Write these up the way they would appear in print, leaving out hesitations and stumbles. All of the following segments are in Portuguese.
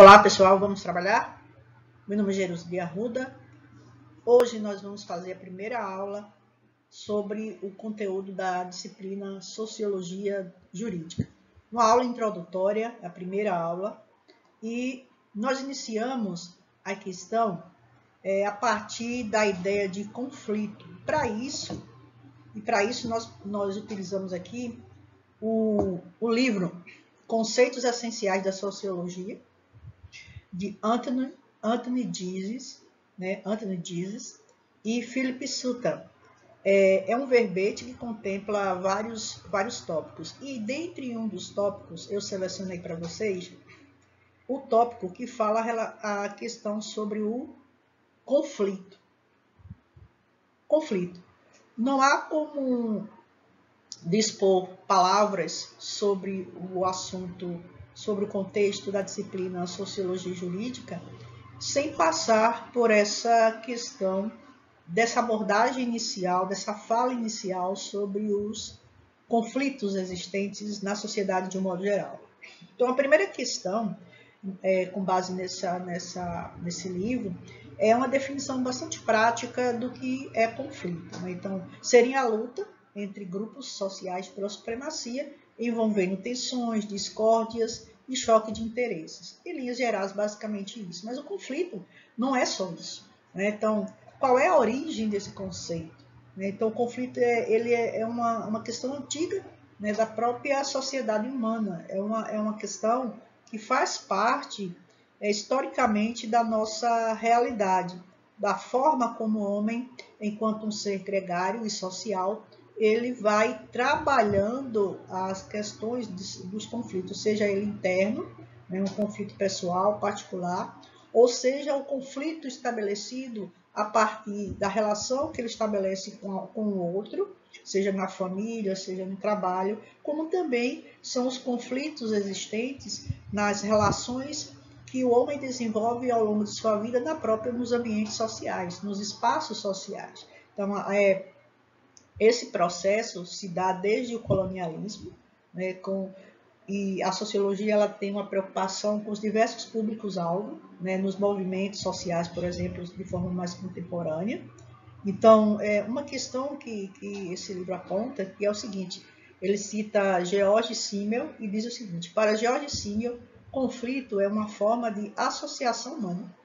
Olá pessoal, vamos trabalhar? Meu nome é Jerusalém Arruda. Hoje nós vamos fazer a primeira aula sobre o conteúdo da disciplina Sociologia Jurídica. Uma aula introdutória, a primeira aula, e nós iniciamos a questão a partir da ideia de conflito. Para isso nós utilizamos aqui o livro Conceitos Essenciais da Sociologia, de Anthony Giddens, e Philip Sutton. É um verbete que contempla vários tópicos. E dentre um dos tópicos, eu selecionei para vocês o tópico que fala a questão sobre o conflito. Conflito. Não há como dispor palavras sobre o assunto, sobre o contexto da disciplina Sociologia Jurídica, sem passar por essa questão dessa abordagem inicial, dessa fala inicial sobre os conflitos existentes na sociedade de um modo geral. Então, a primeira questão, com base nesse livro, é uma definição bastante prática do que é conflito, né? Então, seria a luta entre grupos sociais pela supremacia, envolvendo tensões, discórdias e choque de interesses. Em linhas gerais, basicamente isso. Mas o conflito não é só isso, né? Então, qual é a origem desse conceito? Então, o conflito é uma questão antiga, né, da própria sociedade humana. É uma questão que faz parte, historicamente, da nossa realidade, da forma como o homem, enquanto um ser gregário e social, ele vai trabalhando as questões dos conflitos, seja ele interno, né, um conflito pessoal, particular, ou seja, o conflito estabelecido a partir da relação que ele estabelece com o outro, seja na família, seja no trabalho, como também são os conflitos existentes nas relações que o homem desenvolve ao longo de sua vida nos ambientes sociais, nos espaços sociais. Então, esse processo se dá desde o colonialismo, né, e a sociologia ela tem uma preocupação com os diversos públicos-alvo, né, nos movimentos sociais, por exemplo, de forma mais contemporânea. Então, uma questão que esse livro aponta que é o seguinte: ele cita George Simmel e diz o seguinte: para George Simmel, conflito é uma forma de associação humana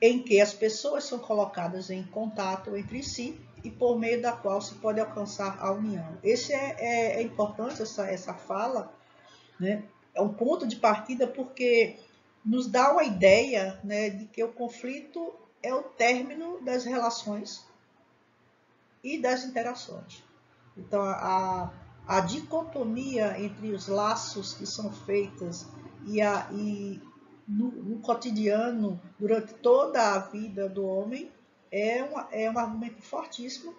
em que as pessoas são colocadas em contato entre si e por meio da qual se pode alcançar a união. Esse é importante, essa fala, né? É um ponto de partida porque nos dá uma ideia, né, de que o conflito é o término das relações e das interações. Então, a dicotomia entre os laços que são feitas e no cotidiano, durante toda a vida do homem, é um argumento fortíssimo.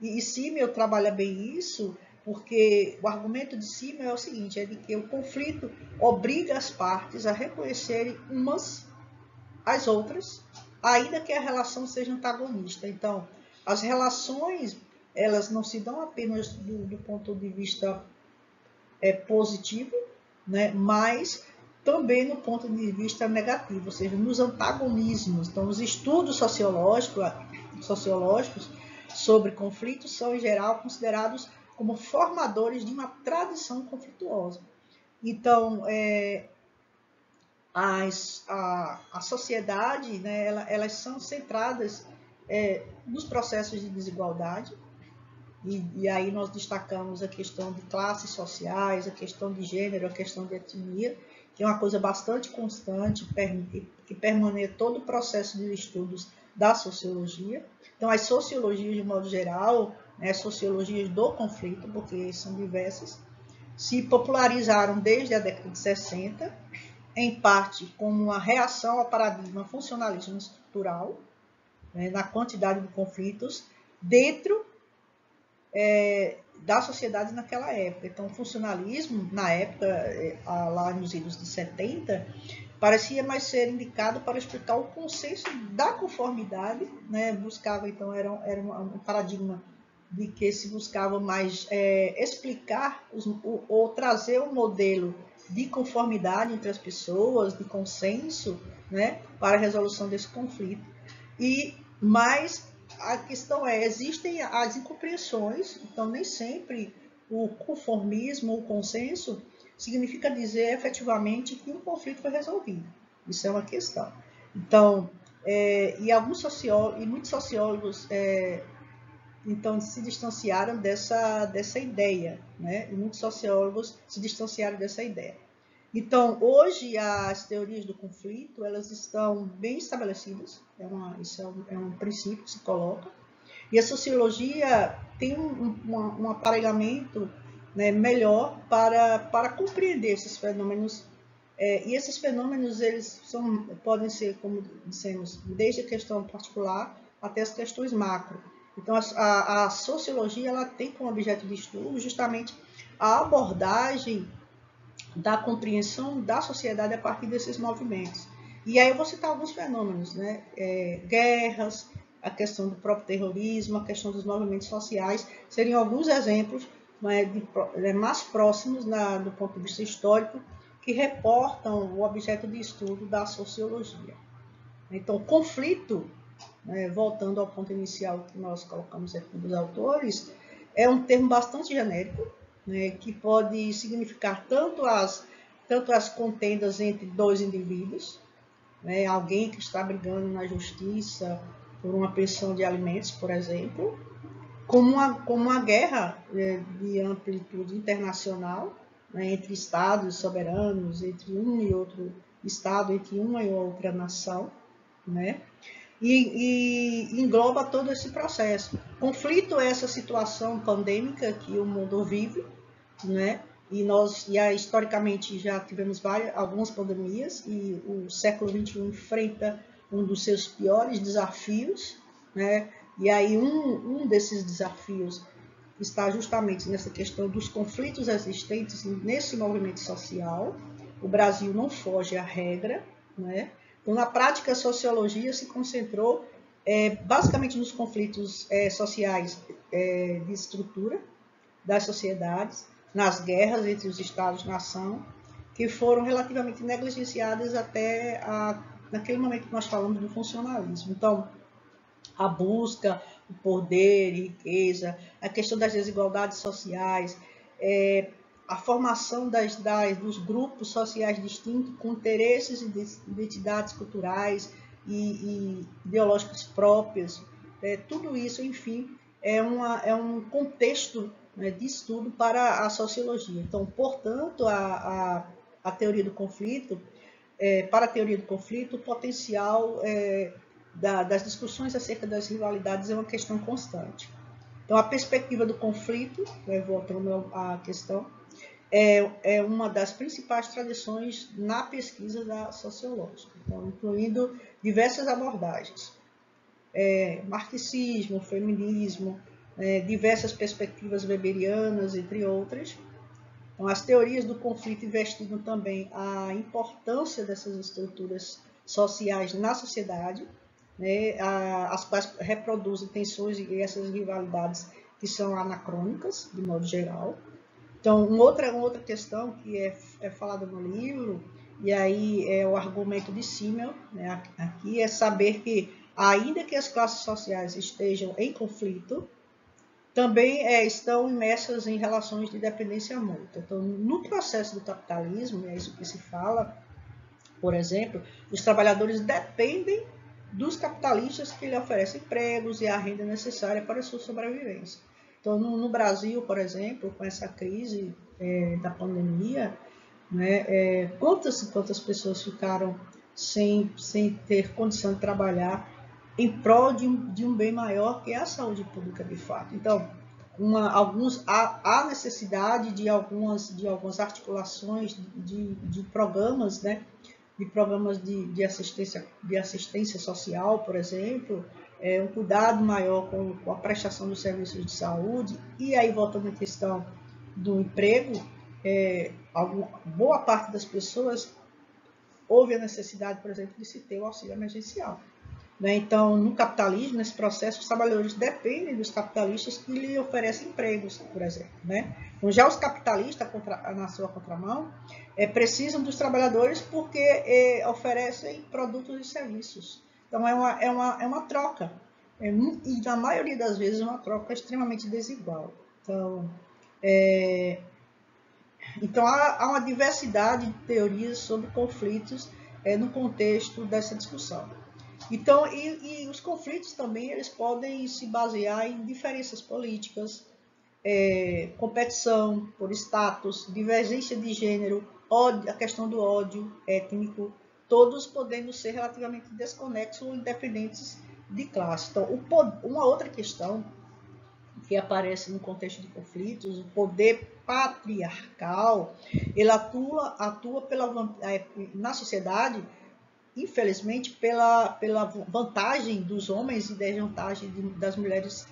E Simmel trabalha bem isso, porque o argumento de Simmel é o seguinte: é de que o conflito obriga as partes a reconhecerem umas às outras, ainda que a relação seja antagonista. Então, as relações, elas não se dão apenas do ponto de vista positivo, né, mas também no ponto de vista negativo, ou seja, nos antagonismos. Então, os estudos sociológicos sobre conflitos são, em geral, considerados como formadores de uma tradição conflituosa. Então, a sociedade, né, elas são centradas nos processos de desigualdade, e aí nós destacamos a questão de classes sociais, a questão de gênero, a questão de etnia, que é uma coisa bastante constante, que permanece todo o processo de estudos da sociologia. Então, as sociologias, de modo geral, as sociologias do conflito, porque são diversas, se popularizaram desde a década de 60, em parte como uma reação ao paradigma funcionalismo estrutural, né, na quantidade de conflitos dentro da sociedade naquela época. Então, o funcionalismo, na época, lá nos anos de 70, parecia mais ser indicado para explicar o consenso da conformidade, né? Buscava, então, era um paradigma de que se buscava mais explicar ou trazer um modelo de conformidade entre as pessoas, de consenso, né, para a resolução desse conflito. Mas a questão existem as incompreensões, então nem sempre o conformismo, o consenso, significa dizer efetivamente que um conflito foi resolvido. Isso é uma questão. Então, muitos sociólogos então se distanciaram dessa ideia, né? E muitos sociólogos se distanciaram dessa ideia. Então, hoje, as teorias do conflito, elas estão bem estabelecidas, isso é um princípio que se coloca, e a sociologia tem um aparelhamento, né, melhor para compreender esses fenômenos, e esses fenômenos eles podem ser, como dissemos, desde a questão particular até as questões macro. Então, a sociologia ela tem como objeto de estudo justamente a abordagem da compreensão da sociedade a partir desses movimentos. E aí eu vou citar alguns fenômenos, né? Guerras, a questão do próprio terrorismo, a questão dos movimentos sociais, seriam alguns exemplos, né, mais próximos do ponto de vista histórico, que reportam o objeto de estudo da sociologia. Então, conflito, né, voltando ao ponto inicial que nós colocamos aqui dos autores, é um termo bastante genérico, né, que pode significar tanto as contendas entre dois indivíduos, né, alguém que está brigando na justiça por uma pensão de alimentos, por exemplo, como uma guerra de amplitude internacional, né, entre estados soberanos, entre um e outro estado, entre uma e outra nação, né? E engloba todo esse processo. Conflito é essa situação pandêmica que o mundo vive, né? Historicamente já tivemos algumas pandemias e o século XXI enfrenta um dos seus piores desafios, né? E aí um desses desafios está justamente nessa questão dos conflitos existentes nesse movimento social. O Brasil não foge à regra, né? Então, na prática, a sociologia se concentrou basicamente nos conflitos sociais de estrutura das sociedades, nas guerras entre os estados-nação, que foram relativamente negligenciadas até naquele momento que nós falamos do funcionalismo. Então, a busca, o poder, riqueza, a questão das desigualdades sociais, a formação dos grupos sociais distintos com interesses e identidades culturais e ideológicas próprias, tudo isso, enfim, é um contexto, né, de estudo para a sociologia. Então, portanto, a teoria do conflito, para a teoria do conflito, o potencial das discussões acerca das rivalidades é uma questão constante. Então, a perspectiva do conflito, voltando à questão, é uma das principais tradições na pesquisa sociológica, então, incluindo diversas abordagens. Marxismo, feminismo, diversas perspectivas weberianas, entre outras. Então, as teorias do conflito investigam também a importância dessas estruturas sociais na sociedade, né, as quais reproduzem tensões e essas rivalidades que são anacrônicas, de modo geral. Então, uma outra questão que é falada no livro, e aí é o argumento de Simmel, né, aqui é saber que, ainda que as classes sociais estejam em conflito, também estão imersas em relações de dependência mútua. Então, no processo do capitalismo, é isso que se fala, por exemplo, os trabalhadores dependem dos capitalistas que lhe oferecem empregos e a renda necessária para a sua sobrevivência. Então, no Brasil, por exemplo, com essa crise da pandemia, né, quantas pessoas ficaram sem ter condição de trabalhar em prol de um bem maior que é a saúde pública de fato. Então, há necessidade de algumas articulações de programas, né, de programas de assistência social, por exemplo, um cuidado maior com a prestação dos serviços de saúde. E aí, voltando à questão do emprego, boa parte das pessoas houve a necessidade, por exemplo, de se ter o auxílio emergencial. né? Então, no capitalismo, nesse processo, os trabalhadores dependem dos capitalistas que lhe oferecem empregos, por exemplo, né? Então, já os capitalistas, na sua contramão, precisam dos trabalhadores porque oferecem produtos e serviços. Então, é uma troca. E, na maioria das vezes, uma troca extremamente desigual. Então há uma diversidade de teorias sobre conflitos no contexto dessa discussão. Então, e os conflitos também eles podem se basear em diferenças políticas, competição por status, divergência de gênero, ódio, a questão do ódio étnico, todos podendo ser relativamente desconexos ou independentes de classe. Então, uma outra questão que aparece no contexto de conflitos, o poder patriarcal, ele atua na sociedade, infelizmente, pela vantagem dos homens e desvantagem das mulheres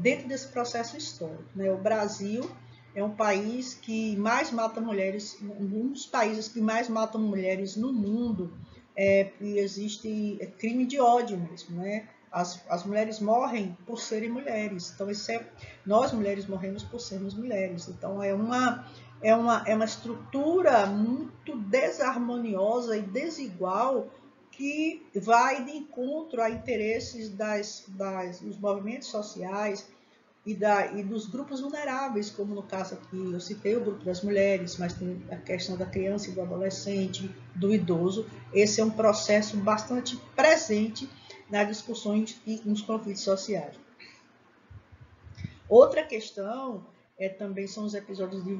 dentro desse processo histórico, né? O Brasil é um país que mais mata mulheres, um dos países que mais matam mulheres no mundo, e existe crime de ódio mesmo, né? As mulheres morrem por serem mulheres, então nós mulheres morremos por sermos mulheres, então é uma estrutura muito desarmoniosa e desigual que vai de encontro a interesses dos movimentos sociais e dos grupos vulneráveis, como no caso aqui eu citei o grupo das mulheres, mas tem a questão da criança e do adolescente, do idoso. Esse é um processo bastante presente nas discussões e nos conflitos sociais. Outra questão também são os episódios de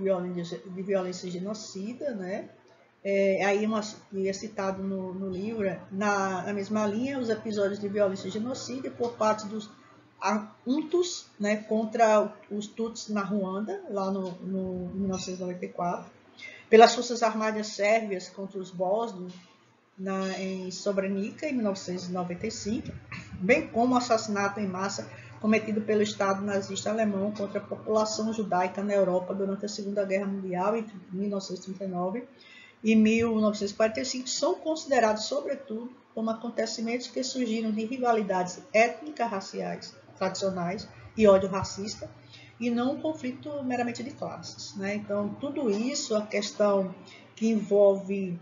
violência genocida, né? Aí é citado no livro, na mesma linha, os episódios de violência genocida por parte dos Hutus, né, contra os Tutsis na Ruanda, lá no 1994, pelas forças armadas sérvias contra os bósnios em Srebrenica, em 1995, bem como o assassinato em massa cometido pelo Estado nazista alemão contra a população judaica na Europa durante a Segunda Guerra Mundial, entre 1939 e 1945, são considerados, sobretudo, como acontecimentos que surgiram de rivalidades étnicas, raciais, tradicionais e ódio racista, e não um conflito meramente de classes, né? Então, tudo isso, a questão que envolve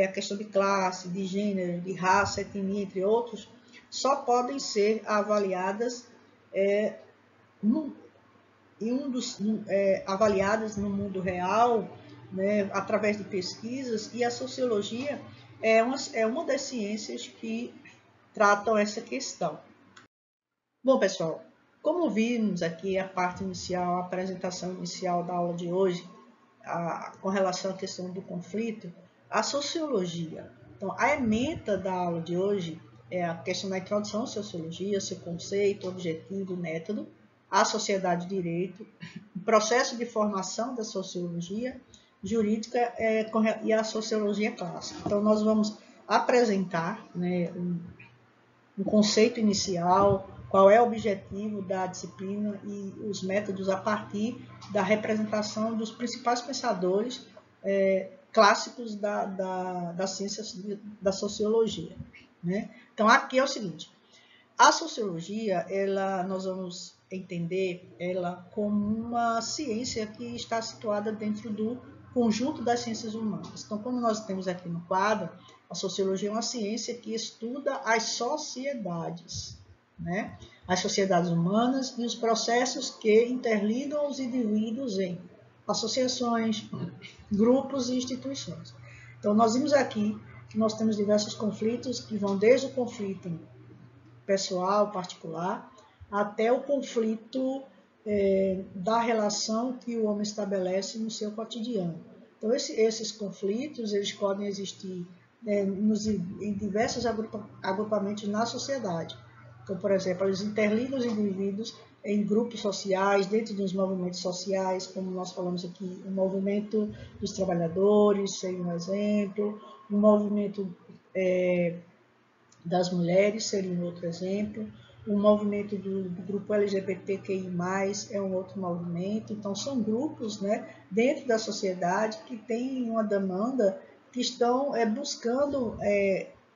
a questão de classe, de gênero, de raça, etnia, entre outros, só podem ser avaliadas avaliadas no mundo real, né, através de pesquisas, e a sociologia é uma das ciências que tratam essa questão. Bom, pessoal, como vimos aqui a parte inicial, a apresentação inicial da aula de hoje, com relação à questão do conflito, a sociologia. Então, a ementa da aula de hoje é a questão da introdução à sociologia, seu conceito, objetivo, método, a sociedade de direito, o processo de formação da sociologia jurídica e a sociologia clássica. Então, nós vamos apresentar, né, um conceito inicial, qual é o objetivo da disciplina e os métodos a partir da representação dos principais pensadores clássicos das ciências da sociologia, né? Então, aqui é o seguinte, a sociologia, nós vamos entender ela como uma ciência que está situada dentro do conjunto das ciências humanas. Então, como nós temos aqui no quadro, a sociologia é uma ciência que estuda as sociedades, né? As sociedades humanas e os processos que interligam os indivíduos em associações, grupos e instituições. Então, nós vimos aqui que nós temos diversos conflitos que vão desde o conflito pessoal, particular, até o conflito da relação que o homem estabelece no seu cotidiano. Então, esses conflitos eles podem existir em diversos agrupamentos na sociedade. Então, por exemplo, eles interligam os indivíduos em grupos sociais, dentro dos movimentos sociais, como nós falamos aqui, o movimento dos trabalhadores seria um exemplo, o movimento das mulheres seria um outro exemplo, o movimento do grupo LGBTQI+, é um outro movimento. Então, são grupos, né, dentro da sociedade que têm uma demanda, que estão buscando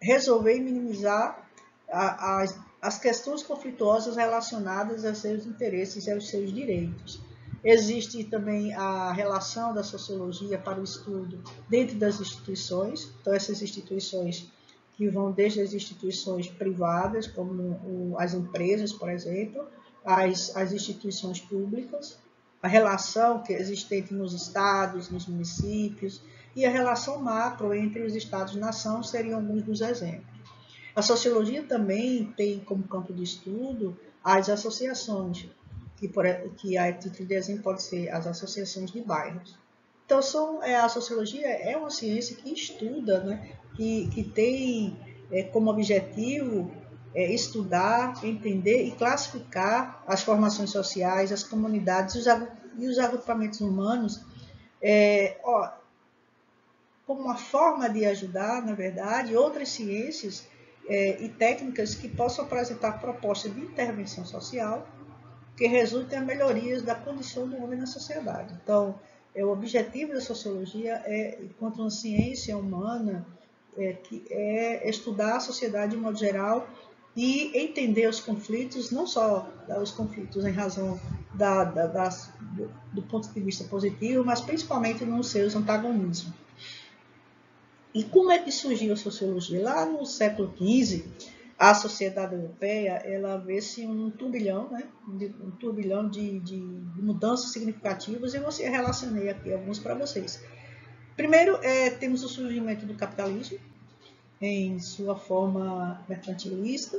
resolver e minimizar as questões conflituosas relacionadas aos seus interesses e aos seus direitos. Existe também a relação da sociologia para o estudo dentro das instituições, então essas instituições que vão desde as instituições privadas, como as empresas, por exemplo, as instituições públicas, a relação que é existente nos estados, nos municípios, e a relação macro entre os estados-nação seriam alguns dos exemplos. A sociologia também tem como campo de estudo as associações, que a título de exemplo pode ser as associações de bairros. Então, a sociologia é uma ciência que estuda, né, que tem como objetivo estudar, entender e classificar as formações sociais, as comunidades e os agrupamentos humanos como uma forma de ajudar, na verdade, outras ciências e técnicas que possam apresentar propostas de intervenção social que resultem em melhorias da condição do homem na sociedade. Então, o objetivo da sociologia enquanto uma ciência humana, que é estudar a sociedade de modo geral e entender os conflitos, não só os conflitos em razão do ponto de vista positivo, mas principalmente nos seus antagonismos. E como é que surgiu a sociologia? Lá no século XV, a sociedade europeia, ela vê-se um turbilhão, né? Um turbilhão de mudanças significativas, e eu relacionei aqui alguns para vocês. Primeiro, temos o surgimento do capitalismo, em sua forma mercantilista,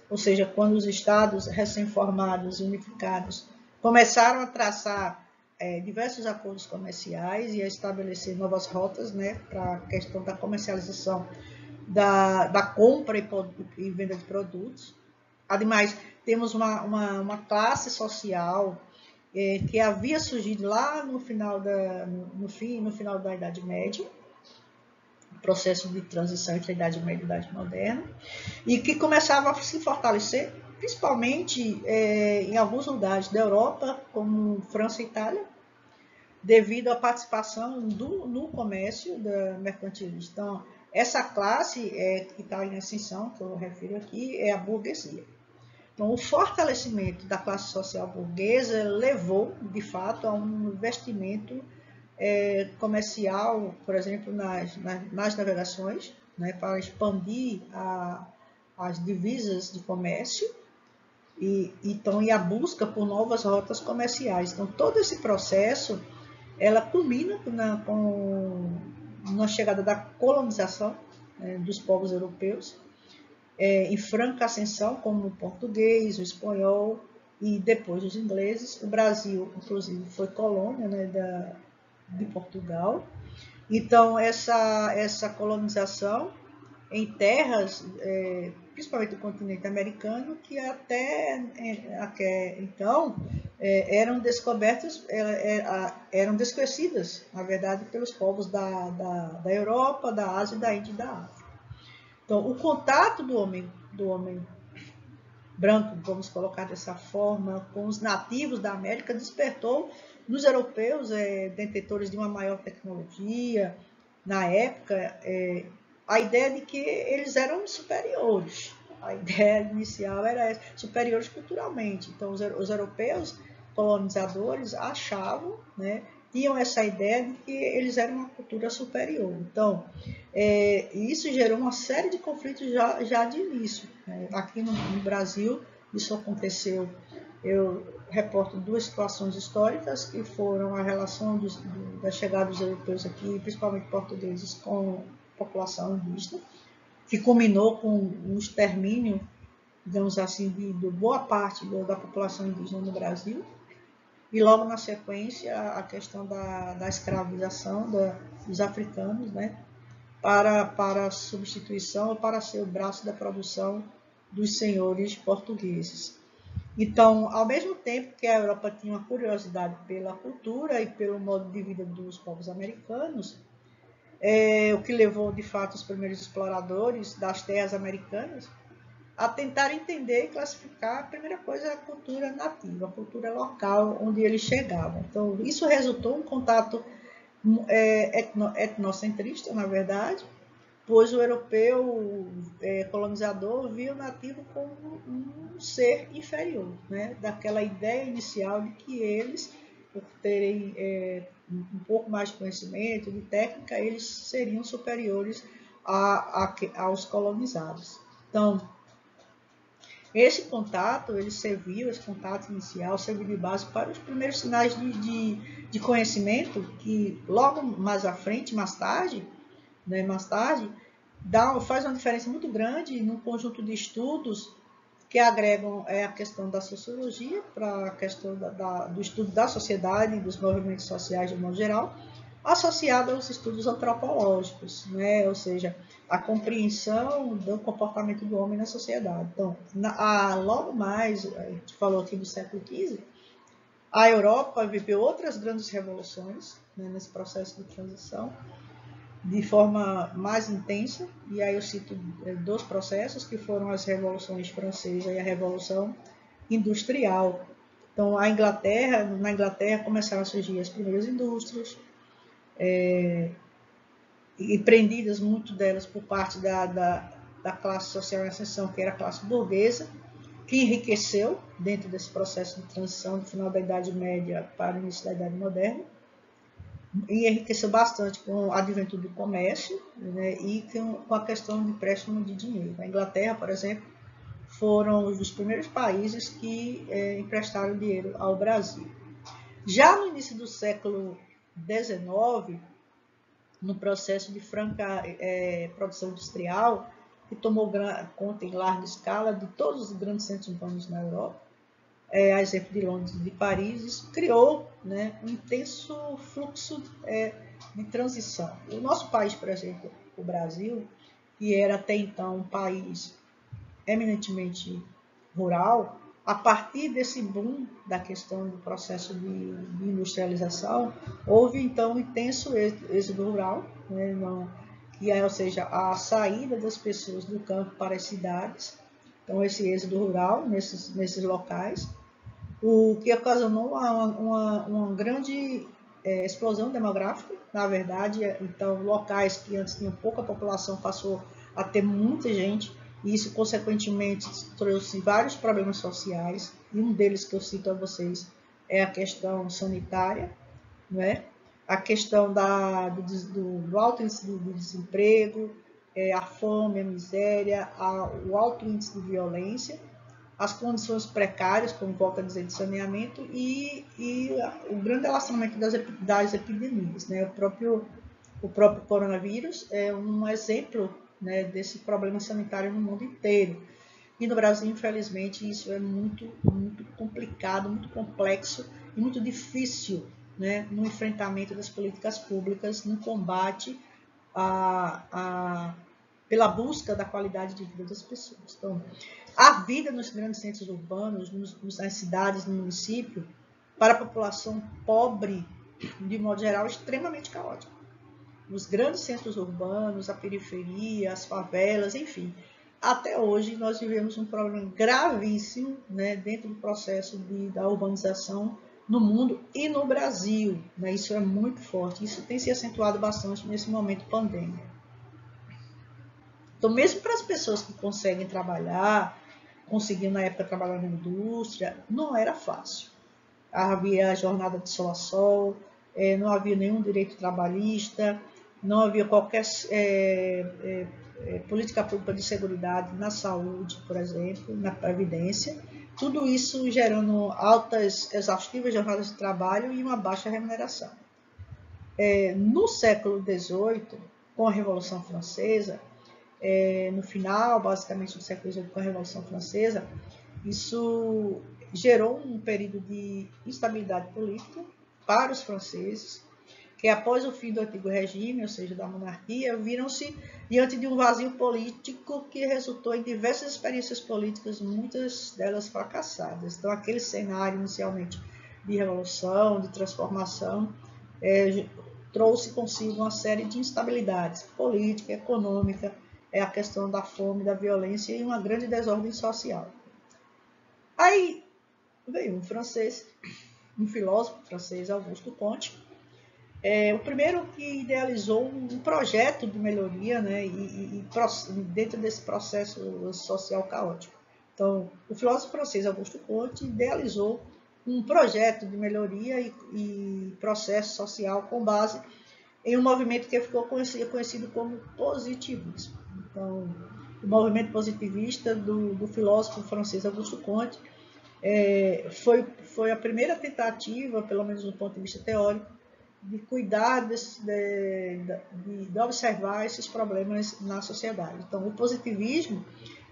ou seja, quando os estados recém-formados e unificados começaram a traçar diversos acordos comerciais e a estabelecer novas rotas, né, para a questão da comercialização da compra e venda de produtos. Ademais, temos uma classe social que havia surgido lá no final da Idade Média, processo de transição entre a Idade Média e a Idade Moderna, e que começava a se fortalecer, principalmente em alguns lugares da Europa, como França e Itália, devido à participação no comércio da mercantilista. Então, essa classe que está em ascensão, que eu refiro aqui, é a burguesia. Então, o fortalecimento da classe social burguesa levou, de fato, a um investimento comercial, por exemplo, nas navegações, né, para expandir as divisas de comércio e a busca por novas rotas comerciais. Então, todo esse processo ela culmina na chegada da colonização dos povos europeus, em franca ascensão, como o português, o espanhol e depois os ingleses. O Brasil, inclusive, foi colônia, né, de Portugal. Então, essa colonização em terras, principalmente do continente americano, que até então eram descobertas, eram desconhecidas, na verdade, pelos povos da Europa, da Ásia, da Índia e da África. Então, o contato do homem branco, vamos colocar dessa forma, com os nativos da América, despertou nos europeus, detentores de uma maior tecnologia, na época, a ideia de que eles eram superiores. A ideia inicial era superiores culturalmente. Então, os europeus colonizadores achavam, né, tinham essa ideia de que eles eram uma cultura superior. Então, isso gerou uma série de conflitos já de início. Aqui no Brasil, isso aconteceu. Eu reporto duas situações históricas, que foram a relação da chegada dos europeus aqui, principalmente portugueses, com a população indígena, que culminou com um extermínio, digamos assim, de boa parte da população indígena no Brasil. E logo na sequência, a questão da escravização dos africanos, né, para substituição ou para ser o braço da produção dos senhores portugueses. Então, ao mesmo tempo que a Europa tinha uma curiosidade pela cultura e pelo modo de vida dos povos americanos, o que levou, de fato, os primeiros exploradores das terras americanas a tentar entender e classificar, a primeira coisa, a cultura nativa, a cultura local onde eles chegavam. Então, isso resultou em um contato etnocentrista, na verdade, pois o europeu colonizador via o nativo como um ser inferior, né? Daquela ideia inicial de que eles, por terem um pouco mais de conhecimento, de técnica, eles seriam superiores aos colonizados. Então, esse contato, esse contato inicial, serviu de base para os primeiros sinais de conhecimento que logo mais à frente, mais tarde, faz uma diferença muito grande num conjunto de estudos que agregam a questão da sociologia para a questão do estudo da sociedade e dos movimentos sociais de modo geral, associada aos estudos antropológicos, né? Ou seja, a compreensão do comportamento do homem na sociedade. Então, logo mais, a gente falou aqui do século XV, a Europa viveu outras grandes revoluções, né, nesse processo de transição, de forma mais intensa, e aí eu cito dois processos, que foram as revoluções francesa e a revolução industrial. Então, na Inglaterra começaram a surgir as primeiras indústrias, empreendidas, muito delas por parte da classe social em ascensão, que era a classe burguesa, que enriqueceu dentro desse processo de transição do final da Idade Média para o início da Idade Moderna, e enriqueceu bastante com o advento do comércio, né, e com a questão de empréstimo de dinheiro. A Inglaterra, por exemplo, foram os dos primeiros países que emprestaram dinheiro ao Brasil. Já no início do século XIX, no processo de franca produção industrial, que tomou conta em larga escala de todos os grandes centros urbanos na Europa, a exemplo de Londres e de Paris, isso criou, né, um intenso fluxo de transição. O nosso país, por exemplo, o Brasil, que era até então um país eminentemente rural, a partir desse boom da questão do processo de industrialização, houve então um intenso êxodo rural, né, ou seja, a saída das pessoas do campo para as cidades. Então, esse êxodo rural nesses locais, o que ocasionou uma grande explosão demográfica, na verdade. Então, locais que antes tinham pouca população passou a ter muita gente, e isso, consequentemente, trouxe vários problemas sociais, e um deles que eu cito a vocês é a questão sanitária, não é? A questão do alto índice do desemprego, a fome, a miséria, o alto índice de violência, as condições precárias, como volta a dizer, de saneamento, e o grande relacionamento das epidemias, né? O próprio coronavírus é um exemplo, né, desse problema sanitário no mundo inteiro. E no Brasil, infelizmente, isso é muito, muito complicado, muito complexo e muito difícil, né, no enfrentamento das políticas públicas, no combate pela busca da qualidade de vida das pessoas. Então, a vida nos grandes centros urbanos, nas cidades, no município, para a população pobre, de modo geral, é extremamente caótica. Nos grandes centros urbanos, a periferia, as favelas, enfim. Até hoje, nós vivemos um problema gravíssimo, né, dentro do processo da urbanização no mundo e no Brasil. Né? Isso é muito forte. Isso tem se acentuado bastante nesse momento pandêmico. Então, mesmo para as pessoas que conseguem trabalhar, conseguiam na época trabalhar na indústria, não era fácil. Havia a jornada de sol a sol, não havia nenhum direito trabalhista, não havia qualquer política pública de seguridade na saúde, por exemplo, na previdência. Tudo isso gerando altas, exaustivas jornadas de trabalho e uma baixa remuneração. No século XVIII, com a Revolução Francesa, no final, basicamente, do século XVIII, com a Revolução Francesa, isso gerou um período de instabilidade política para os franceses, que após o fim do antigo regime, ou seja, da monarquia, viram-se diante de um vazio político que resultou em diversas experiências políticas, muitas delas fracassadas. Então, aquele cenário inicialmente de revolução, de transformação, trouxe consigo uma série de instabilidades política, econômica, a questão da fome, da violência e uma grande desordem social. Aí veio um filósofo francês, Auguste Comte, O primeiro que idealizou um projeto de melhoria, né, e dentro desse processo social caótico. Então, o filósofo francês Auguste Comte idealizou um projeto de melhoria e processo social com base em um movimento que ficou conhecido como positivismo. Então, o movimento positivista do filósofo francês Auguste Comte foi a primeira tentativa, pelo menos do ponto de vista teórico, de cuidar de observar esses problemas na sociedade. Então, o positivismo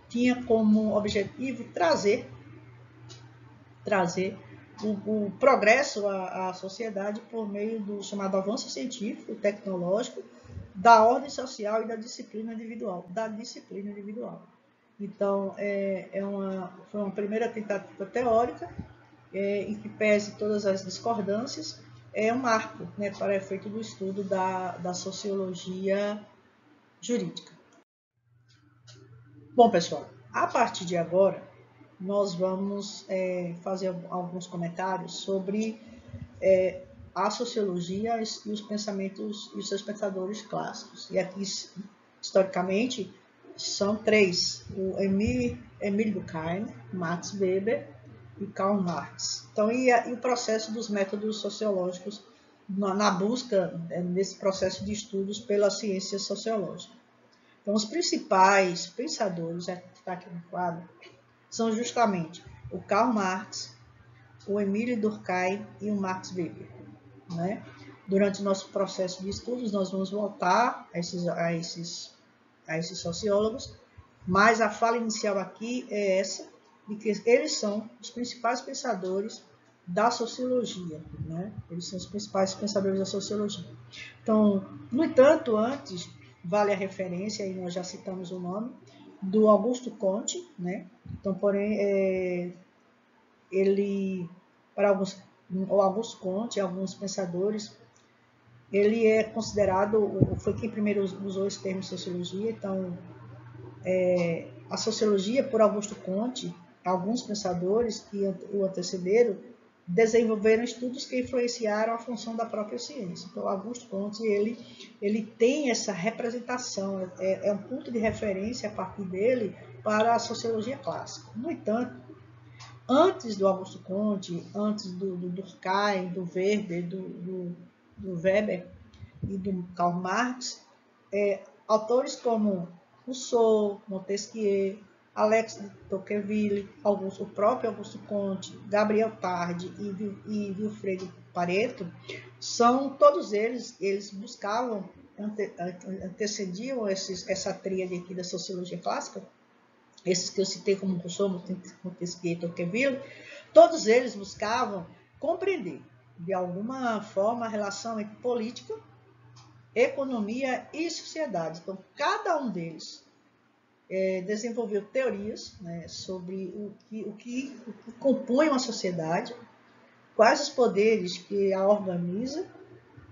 tinha como objetivo trazer o progresso à sociedade por meio do chamado avanço científico, tecnológico, da ordem social e da disciplina individual. Então, foi uma primeira tentativa teórica, em que pese todas as discordâncias, é um marco, né, para efeito do estudo da sociologia jurídica. Bom, pessoal, a partir de agora, nós vamos fazer alguns comentários sobre a sociologia e os pensamentos e os seus pensadores clássicos. E aqui, historicamente, são três: o Emile Durkheim, Max Weber e Karl Marx. Então, e o processo dos métodos sociológicos na busca desse processo de estudos pela ciência sociológica. Então, os principais pensadores, que está aqui no quadro, são justamente o Karl Marx, o Emile Durkheim e o Max Weber. Né? Durante o nosso processo de estudos, nós vamos voltar a esses sociólogos, mas a fala inicial aqui é essa, de que eles são os principais pensadores da sociologia, né? Eles são os principais pensadores da sociologia. Então, no entanto, antes, vale a referência, e nós já citamos o nome, do Auguste Comte, né? Então, porém, ele, para alguns, o Auguste Comte, alguns pensadores, ele é considerado, foi quem primeiro usou esse termo sociologia, então, a sociologia, por Auguste Comte, alguns pensadores que o antecederam, desenvolveram estudos que influenciaram a função da própria ciência. Então, Auguste Comte, ele tem essa representação, é um ponto de referência a partir dele para a sociologia clássica. No entanto, antes do Auguste Comte, antes do Durkheim, do Weber, do Weber e do Karl Marx, autores como Rousseau, Montesquieu, Alex de Tocqueville, o próprio Auguste Comte, Gabriel Tarde e Vilfredo Pareto, todos eles buscavam, antecediam essa tríade aqui da sociologia clássica, esses que eu citei como Rousseau, Montesquieu e Tocqueville, todos eles buscavam compreender, de alguma forma, a relação entre política, economia e sociedade. Então, cada um deles desenvolveu teorias, né, sobre o que compõe uma sociedade, quais os poderes que a organiza,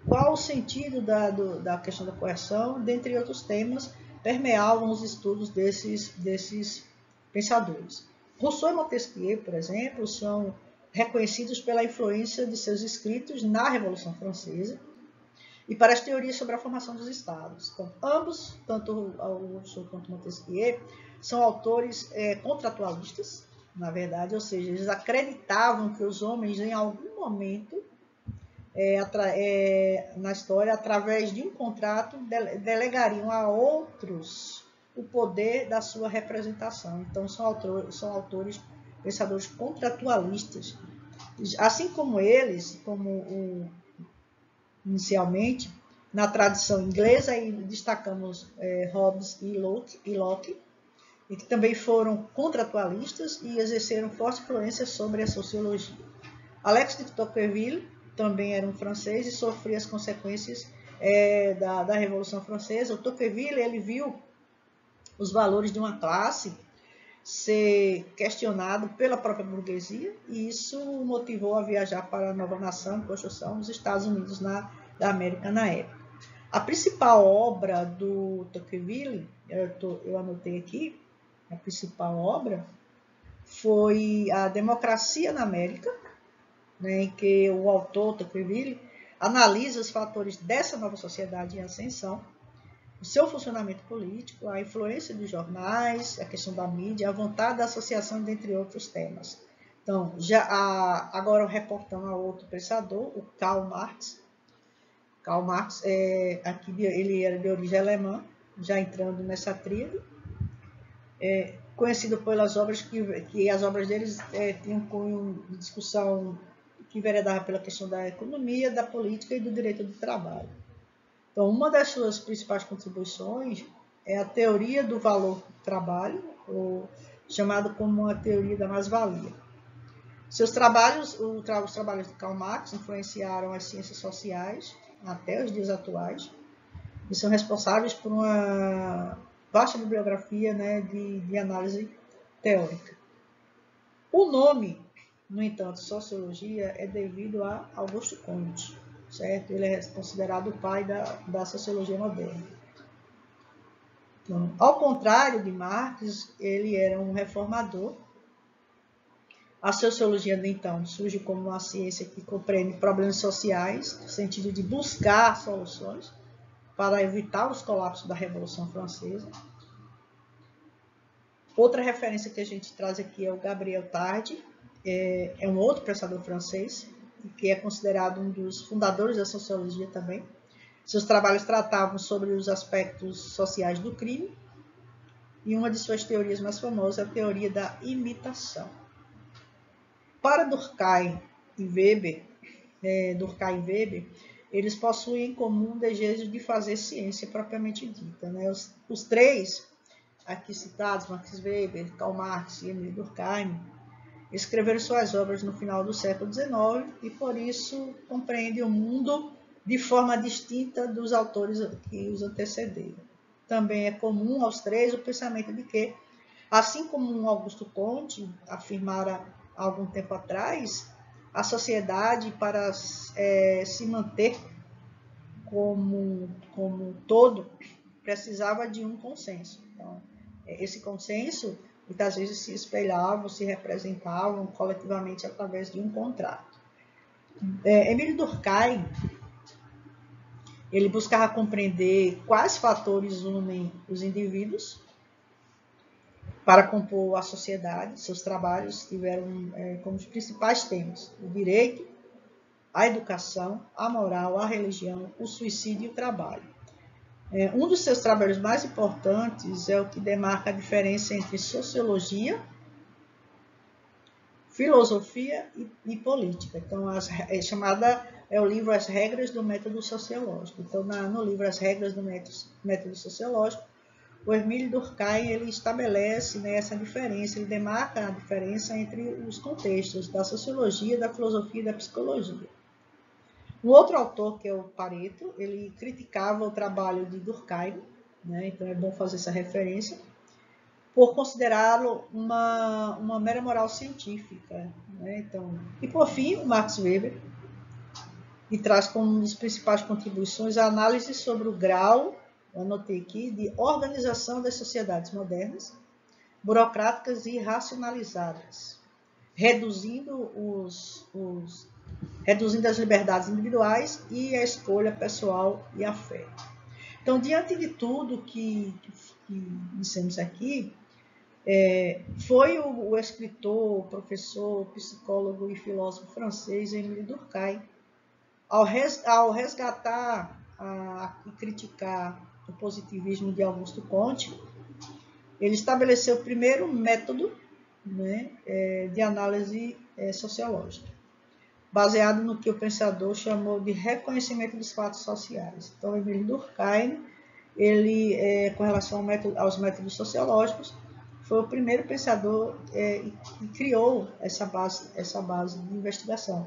qual o sentido da questão da coerção, dentre outros temas, permeavam os estudos desses pensadores. Rousseau e Montesquieu, por exemplo, são reconhecidos pela influência de seus escritos na Revolução Francesa e para as teorias sobre a formação dos estados. Então, ambos, tanto o Rousseau quanto o Montesquieu, são autores contratualistas, na verdade, ou seja, eles acreditavam que os homens, em algum momento, na história, através de um contrato, delegariam a outros o poder da sua representação. Então, são autores, pensadores contratualistas. Assim como eles, inicialmente, na tradição inglesa, e destacamos Hobbes e Locke, e que também foram contratualistas e exerceram forte influência sobre a sociologia. Alex de Tocqueville também era um francês e sofria as consequências da Revolução Francesa. O Tocqueville, ele viu os valores de uma classe ser questionado pela própria burguesia, e isso o motivou a viajar para a nova nação em construção dos Estados Unidos da América na época. A principal obra do Tocqueville, eu anotei aqui, a principal obra foi A Democracia na América, né, em que o autor Tocqueville analisa os fatores dessa nova sociedade em ascensão, o seu funcionamento político, a influência dos jornais, a questão da mídia, a vontade da associação, dentre outros temas. Então, agora reportando a outro pensador, o Karl Marx. Karl Marx, ele era de origem alemã, já entrando nessa tríade, conhecido pelas obras que as obras deles tinham cunho de discussão que enveredava pela questão da economia, da política e do direito do trabalho. Então, uma das suas principais contribuições é a teoria do valor do trabalho, ou chamado como a teoria da mais-valia. Seus trabalhos, os trabalhos de Karl Marx, influenciaram as ciências sociais até os dias atuais e são responsáveis por uma vasta bibliografia, né, de análise teórica. O nome, no entanto, sociologia, é devido a Augusto Comte, certo? Ele é considerado o pai da sociologia moderna. Então, ao contrário de Marx, ele era um reformador. A sociologia, então, surge como uma ciência que compreende problemas sociais, no sentido de buscar soluções para evitar os colapsos da Revolução Francesa. Outra referência que a gente traz aqui é o Gabriel Tarde, é um outro pensador francês, que é considerado um dos fundadores da sociologia também. Seus trabalhos tratavam sobre os aspectos sociais do crime, e uma de suas teorias mais famosas é a teoria da imitação. Para Durkheim e Weber, eles possuem em comum o desejo de fazer ciência propriamente dita, né? Os três aqui citados, Max Weber, Karl Marx e Emile Durkheim, escreveram suas obras no final do século XIX e, por isso, compreendem o mundo de forma distinta dos autores que os antecederam. Também é comum aos três o pensamento de que, assim como Augusto Comte afirmara há algum tempo atrás, a sociedade, para se manter como todo, precisava de um consenso. Então, esse consenso, muitas vezes, se espelhavam, se representavam coletivamente através de um contrato. Emile Durkheim, ele buscava compreender quais fatores unem os indivíduos para compor a sociedade. Seus trabalhos tiveram como os principais temas o direito, a educação, a moral, a religião, o suicídio e o trabalho. Um dos seus trabalhos mais importantes é o que demarca a diferença entre sociologia, filosofia e política. Então, é o livro As Regras do Método Sociológico. Então, no livro As Regras do Método Sociológico, o Emile Durkheim ele estabelece, né, essa diferença, ele demarca a diferença entre os contextos da sociologia, da filosofia e da psicologia. Um outro autor, que é o Pareto, ele criticava o trabalho de Durkheim, né, então é bom fazer essa referência, por considerá-lo uma mera moral científica. Né? Então, e por fim, o Max Weber, que traz como uma das principais contribuições a análise sobre o grau, eu anotei aqui, de organização das sociedades modernas, burocráticas e racionalizadas, reduzindo as liberdades individuais e a escolha pessoal e a fé. Então, diante de tudo que dissemos aqui, foi o escritor, professor, psicólogo e filósofo francês Emile Durkheim, ao resgatar e criticar o positivismo de Augusto Comte, ele estabeleceu o primeiro método, né, de análise sociológica, baseado no que o pensador chamou de reconhecimento dos fatos sociais. Então, Emile Durkheim, ele, com relação aos métodos sociológicos, foi o primeiro pensador que criou essa base de investigação.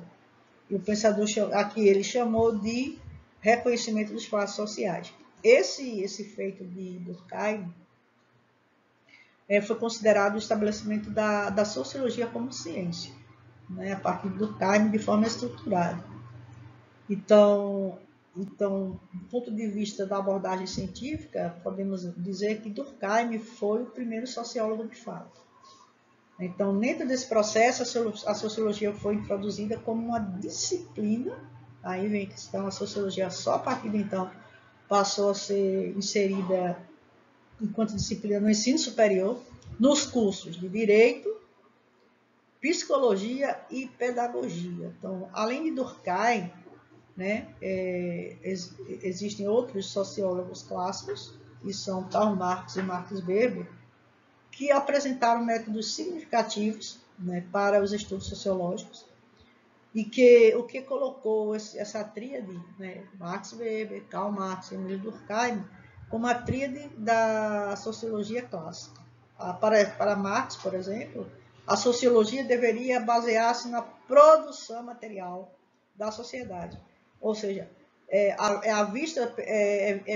E o pensador aqui ele chamou de reconhecimento dos fatos sociais. Esse feito de Durkheim foi considerado o estabelecimento da sociologia como ciência, né, a partir de Durkheim de forma estruturada. Então, do ponto de vista da abordagem científica, podemos dizer que Durkheim foi o primeiro sociólogo de fato. Então, dentro desse processo, a sociologia foi introduzida como uma disciplina Aí vem a questão, a sociologia só a partir de então passou a ser inserida enquanto disciplina no ensino superior, nos cursos de Direito, Psicologia e Pedagogia. Então, além de Durkheim, né, existem outros sociólogos clássicos, que são Karl Marx e Max Weber, que apresentaram métodos significativos, né, para os estudos sociológicos, e que o que colocou essa tríade, né, Max Weber, Karl Marx e Emile Durkheim, como a tríade da sociologia clássica. Para Marx, por exemplo, a sociologia deveria basear-se na produção material da sociedade, ou seja, é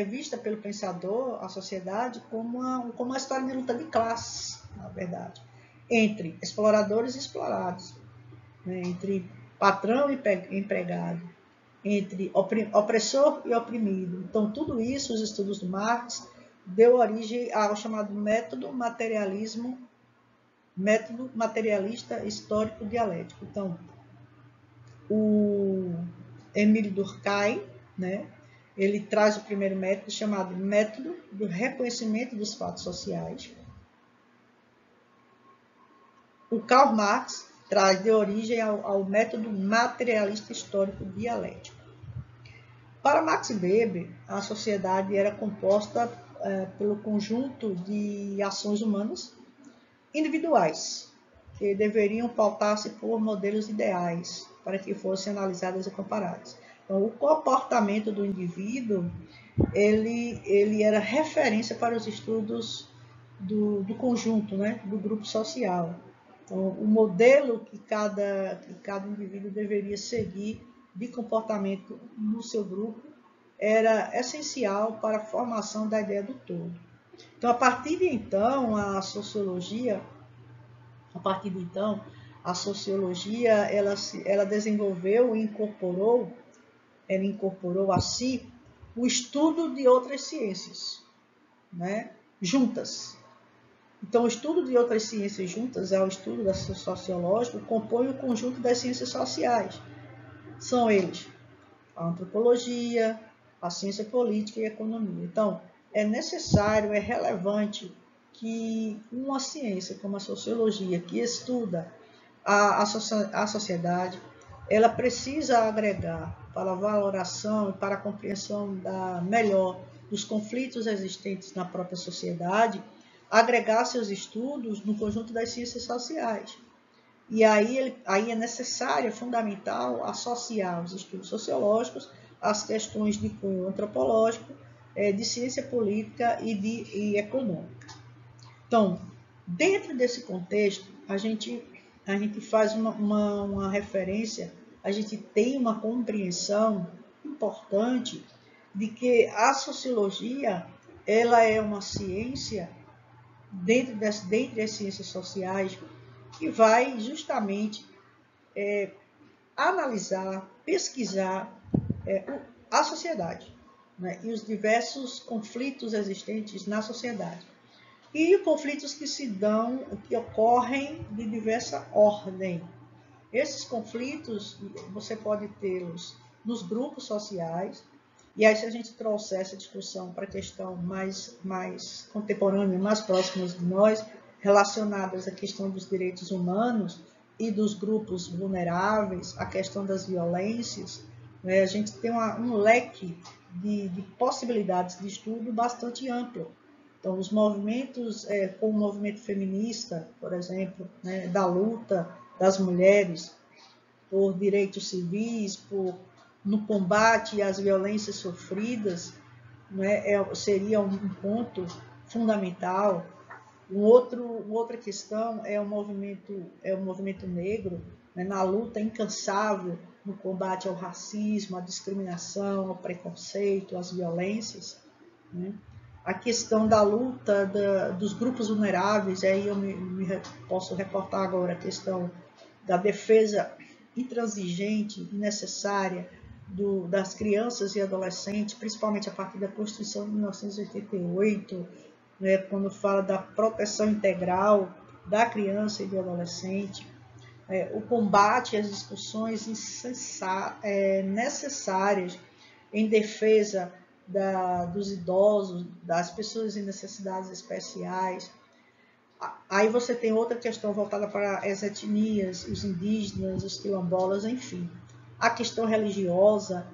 vista pelo pensador a sociedade como uma história de luta de classes, na verdade, entre exploradores e explorados, né, entre patrão e empregado, entre opressor e oprimido. Então, tudo isso, os estudos do Marx, deu origem ao chamado método materialista histórico dialético. Então, o Emile Durkheim, né, ele traz o primeiro método chamado método do reconhecimento dos fatos sociais. O Karl Marx traz de origem ao método materialista histórico dialético. Para Max Weber, a sociedade era composta pelo conjunto de ações humanas individuais, que deveriam pautar-se por modelos ideais, para que fossem analisadas e comparadas. Então, o comportamento do indivíduo, ele era referência para os estudos do conjunto, né, do grupo social. Então, o modelo que cada indivíduo deveria seguir de comportamento no seu grupo era essencial para a formação da ideia do todo. Então, a partir de então, a sociologia ela desenvolveu e incorporou a si o estudo de outras ciências, né, juntas. Então, o estudo de outras ciências juntas ao estudo da sociológico compõe o conjunto das ciências sociais. São eles a antropologia, a ciência política e a economia. Então, é necessário, é relevante que uma ciência como a sociologia, que estuda a sociedade, ela precisa agregar para a valoração e para a compreensão melhor dos conflitos existentes na própria sociedade, agregar seus estudos no conjunto das ciências sociais. E aí é necessário, é fundamental, associar os estudos sociológicos às questões de cunho antropológico, de ciência política e econômica. Então, dentro desse contexto, a gente faz uma referência, a gente tem uma compreensão importante de que a sociologia ela é uma ciência, dentre as ciências sociais, que vai justamente analisar, pesquisar a sociedade, né, e os diversos conflitos existentes na sociedade. E conflitos que ocorrem de diversa ordem. Esses conflitos, você pode tê-los nos grupos sociais, e aí se a gente trouxer essa discussão para a questão mais contemporânea, mais próxima de nós, relacionadas à questão dos direitos humanos e dos grupos vulneráveis, a questão das violências, né, a gente tem um leque de possibilidades de estudo bastante amplo. Então, os movimentos, como o movimento feminista, por exemplo, né, da luta das mulheres por direitos civis, no combate às violências sofridas, né, seria um ponto fundamental. Outra questão é o movimento negro, né, na luta incansável no combate ao racismo, à discriminação, ao preconceito, às violências, né. A questão da luta dos grupos vulneráveis, aí eu posso reportar agora a questão da defesa intransigente e necessária das crianças e adolescentes, principalmente a partir da Constituição de 1988, né, quando fala da proteção integral da criança e do adolescente. o combate às discussões necessárias em defesa dos idosos, das pessoas em necessidades especiais. Aí você tem outra questão voltada para as etnias, os indígenas, os quilombolas, enfim. A questão religiosa,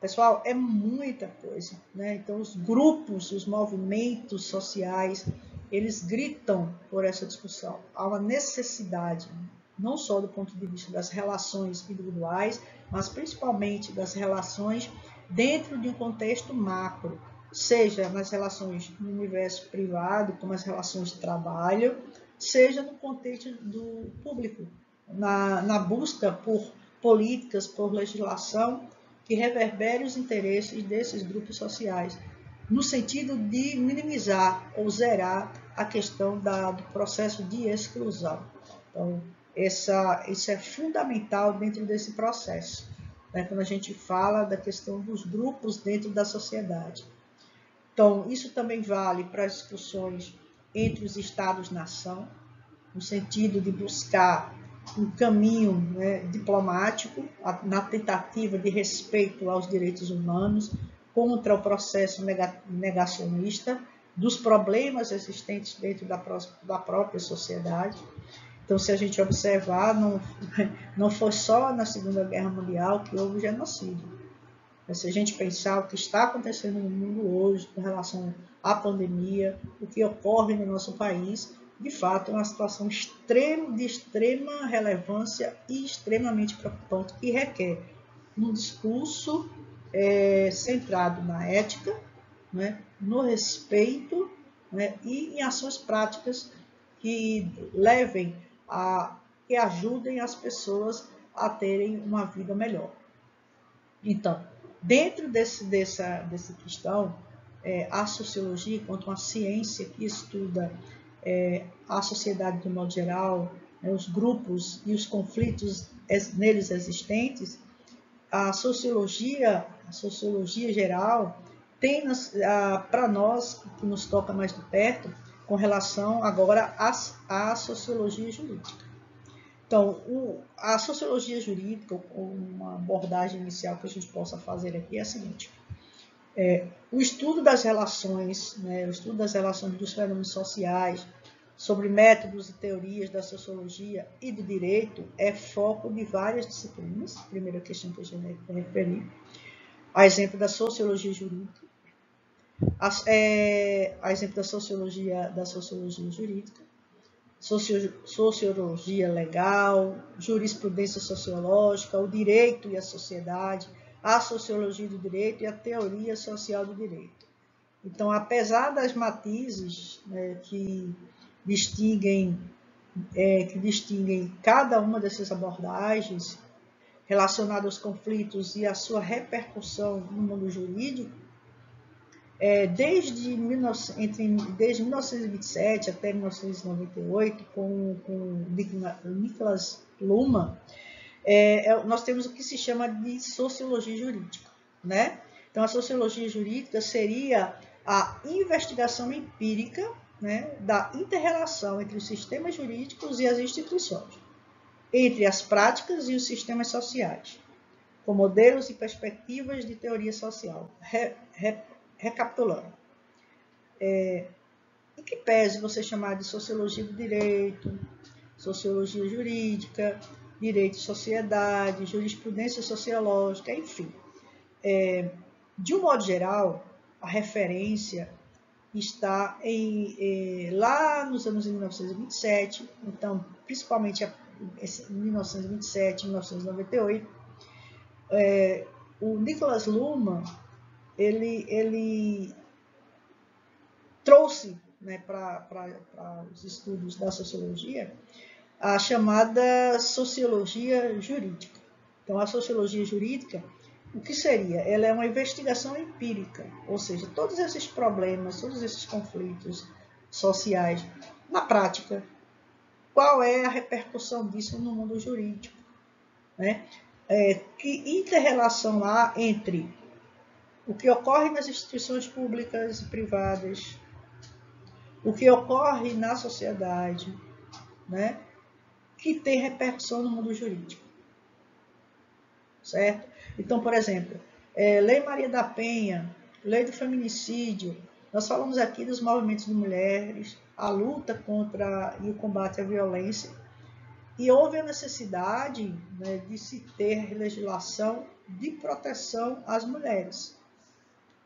pessoal, é muita coisa, né? Então, os grupos, os movimentos sociais, eles gritam por essa discussão. Há uma necessidade, não só do ponto de vista das relações individuais, mas principalmente das relações dentro de um contexto macro, seja nas relações no universo privado, como as relações de trabalho, seja no contexto do público, na busca por políticas, por legislação que reverbere os interesses desses grupos sociais, no sentido de minimizar ou zerar a questão do processo de exclusão. Então, isso é fundamental dentro desse processo, né, quando a gente fala da questão dos grupos dentro da sociedade. Então, isso também vale para as discussões entre os Estados-nação, no sentido de buscar um caminho, né, diplomático na tentativa de respeito aos direitos humanos, contra o processo negacionista dos problemas existentes dentro da própria sociedade. Então, se a gente observar, não foi só na Segunda Guerra Mundial que houve genocídio. Mas se a gente pensar o que está acontecendo no mundo hoje com relação à pandemia, o que ocorre no nosso país, de fato, é uma situação de extrema relevância e extremamente preocupante, que requer um discurso centrado na ética, né, no respeito, né, e em ações práticas que levem que ajudem as pessoas a terem uma vida melhor. Então, dentro dessa questão, a sociologia, enquanto uma ciência que estuda a sociedade de modo geral, os grupos e os conflitos neles existentes, a sociologia geral tem para nós, que nos toca mais de perto, com relação agora à sociologia jurídica. Então, a sociologia jurídica, uma abordagem inicial que a gente possa fazer aqui é a seguinte: o estudo das relações, né, o estudo das relações dos fenômenos sociais, sobre métodos e teorias da sociologia e do direito, é foco de várias disciplinas. Primeira questão que eu já referi, a exemplo da sociologia jurídica, a exemplo da sociologia jurídica, sociologia legal, jurisprudência sociológica, o direito e a sociedade, a sociologia do direito e a teoria social do direito. Então, apesar das matizes, né, que distinguem cada uma dessas abordagens relacionadas aos conflitos e a sua repercussão no mundo jurídico, desde 1927 até 1998, com Niklas Luhmann, nós temos o que se chama de sociologia jurídica, né? Então, a sociologia jurídica seria a investigação empírica, né, da inter-relação entre os sistemas jurídicos e as instituições, entre as práticas e os sistemas sociais, com modelos e perspectivas de teoria social. Recapitulando, em que pese você chamar de sociologia do direito, sociologia jurídica, direito e sociedade, jurisprudência sociológica, enfim. De um modo geral, a referência está lá nos anos de 1927, então, principalmente em 1927, 1998, o Niklas Luhmann, ele trouxe, né, para os estudos da sociologia a chamada sociologia jurídica. Então, a sociologia jurídica, o que seria? Ela é uma investigação empírica, ou seja, todos esses problemas, todos esses conflitos sociais, na prática, qual é a repercussão disso no mundo jurídico, né? Que inter-relação há entre o que ocorre nas instituições públicas e privadas, o que ocorre na sociedade, né? que tem repercussão no mundo jurídico. Certo? Então, por exemplo, Lei Maria da Penha, Lei do Feminicídio, nós falamos aqui dos movimentos de mulheres, a luta contra e o combate à violência, e houve a necessidade, né, de se ter legislação de proteção às mulheres.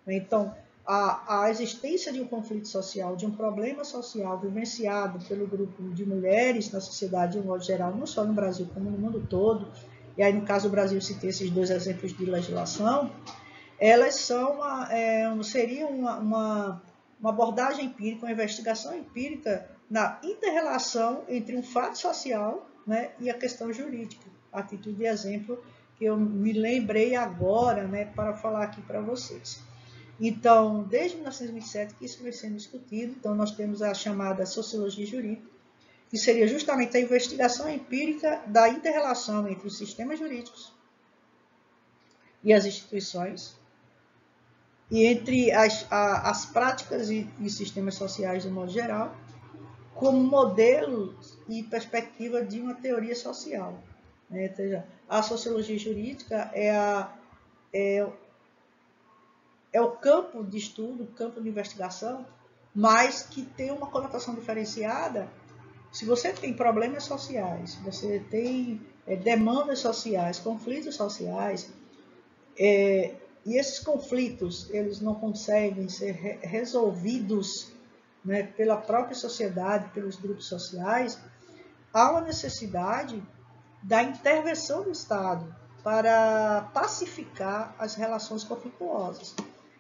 Então, a existência de um conflito social, de um problema social vivenciado pelo grupo de mulheres na sociedade de um modo geral, não só no Brasil, como no mundo todo, e aí no caso do Brasil citei esses dois exemplos de legislação, elas seriam uma abordagem empírica, uma investigação empírica na inter-relação entre um fato social, né, e a questão jurídica, a título de exemplo que eu me lembrei agora, né, para falar aqui para vocês. Então, desde 1927 que isso vem sendo discutido, então nós temos a chamada sociologia jurídica, que seria justamente a investigação empírica da inter-relação entre os sistemas jurídicos e as instituições, e entre as práticas e sistemas sociais de modo geral, como modelo e perspectiva de uma teoria social. Ou seja, a sociologia jurídica é o campo de estudo, o campo de investigação, mas que tem uma conotação diferenciada. Se você tem problemas sociais, você tem demandas sociais, conflitos sociais, e esses conflitos eles não conseguem ser resolvidos, né, pela própria sociedade, pelos grupos sociais, há uma necessidade da intervenção do Estado para pacificar as relações conflituosas.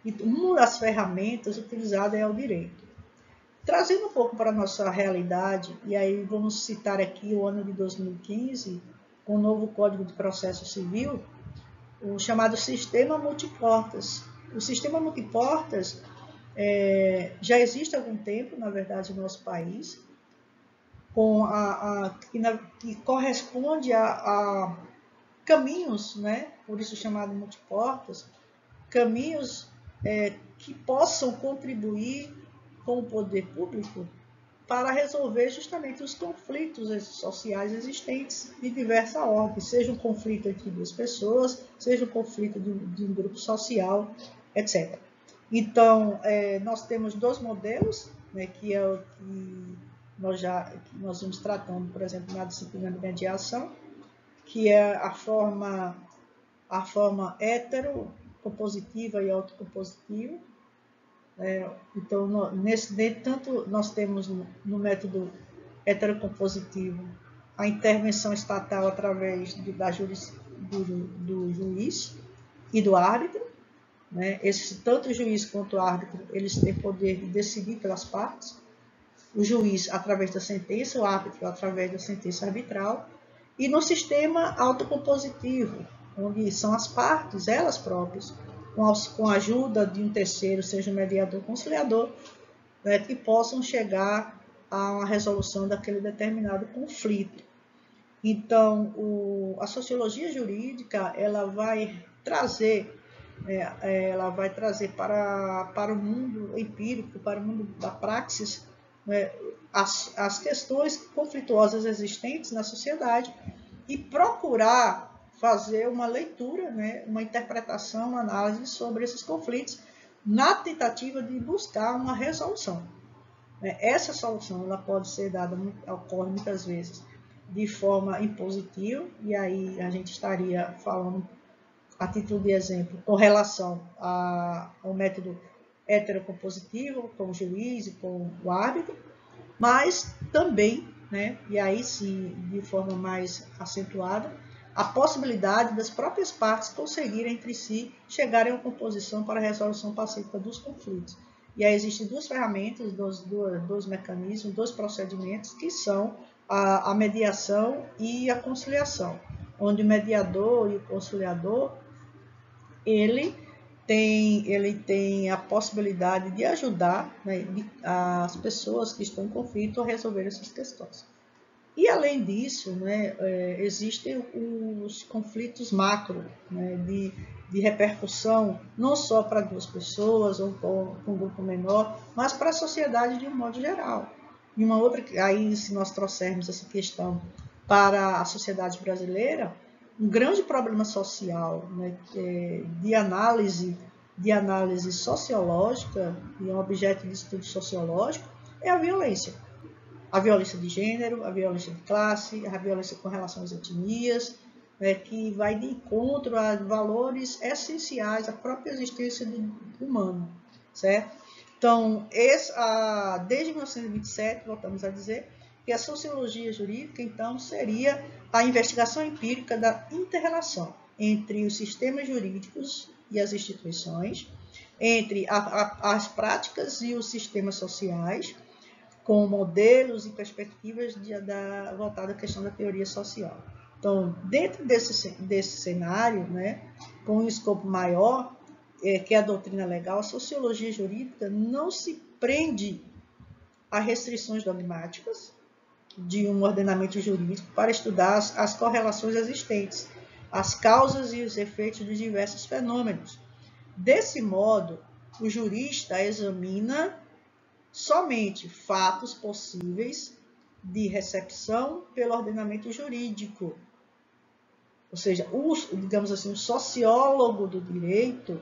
E uma das ferramentas utilizadas é o direito. Trazendo um pouco para a nossa realidade, e aí vamos citar aqui o ano de 2015, com o novo Código de Processo Civil, o chamado Sistema Multiportas. O Sistema Multiportas já existe há algum tempo, na verdade, no nosso país, que corresponde a caminhos, né, por isso chamado multiportas, caminhos que possam contribuir com o poder público para resolver justamente os conflitos sociais existentes de diversa ordem, seja um conflito entre duas pessoas, seja um conflito de um grupo social, etc. Então, nós temos dois modelos, né, que é o que nós vimos tratando, por exemplo, na disciplina de mediação, que é a forma heterocompositiva e autocompositiva. Então, tanto nós temos no método heterocompositivo a intervenção estatal através do juiz e do árbitro, né? Tanto o juiz quanto o árbitro, eles têm poder de decidir pelas partes, o juiz através da sentença, o árbitro através da sentença arbitral, e no sistema autocompositivo, onde são as partes, elas próprias, com a ajuda de um terceiro, seja um mediador ou conciliador, né, que possam chegar a uma resolução daquele determinado conflito. Então, a sociologia jurídica ela vai trazer para o mundo empírico, para o mundo da praxis, né, as questões conflituosas existentes na sociedade e procurar fazer uma leitura, né, uma interpretação, uma análise sobre esses conflitos na tentativa de buscar uma resolução. Essa solução ela pode ser dada, ocorre muitas vezes, de forma impositiva, e aí a gente estaria falando, a título de exemplo, com relação ao método heterocompositivo, com o juiz e com o árbitro, mas também, né, e aí sim, de forma mais acentuada, a possibilidade das próprias partes conseguirem entre si chegarem a uma composição para a resolução pacífica dos conflitos. E aí existem duas ferramentas, dois mecanismos, dois procedimentos, que são a mediação e a conciliação, onde o mediador e o conciliador, ele tem a possibilidade de ajudar, né, as pessoas que estão em conflito a resolver essas questões. E, além disso, né, existem os conflitos macro, né, de repercussão, não só para duas pessoas ou para um grupo menor, mas para a sociedade de um modo geral. E uma outra, aí, se nós trouxermos essa questão para a sociedade brasileira um grande problema social, né, de análise sociológica, e um objeto de estudo sociológico, é a violência. A violência de gênero, a violência de classe, a violência com relação às etnias, né, que vai de encontro a valores essenciais à própria existência do humano, certo? Então, desde 1927, voltamos a dizer, que a sociologia jurídica, então, seria a investigação empírica da inter-relação entre os sistemas jurídicos e as instituições, entre as práticas e os sistemas sociais, com modelos e perspectivas voltadas à questão da teoria social. Então, dentro desse cenário, né, com um escopo maior, que é a doutrina legal, a sociologia jurídica não se prende a restrições dogmáticas de um ordenamento jurídico para estudar as correlações existentes, as causas e os efeitos dos diversos fenômenos. Desse modo, o jurista examina somente fatos possíveis de recepção pelo ordenamento jurídico. Ou seja, digamos assim, o sociólogo do direito,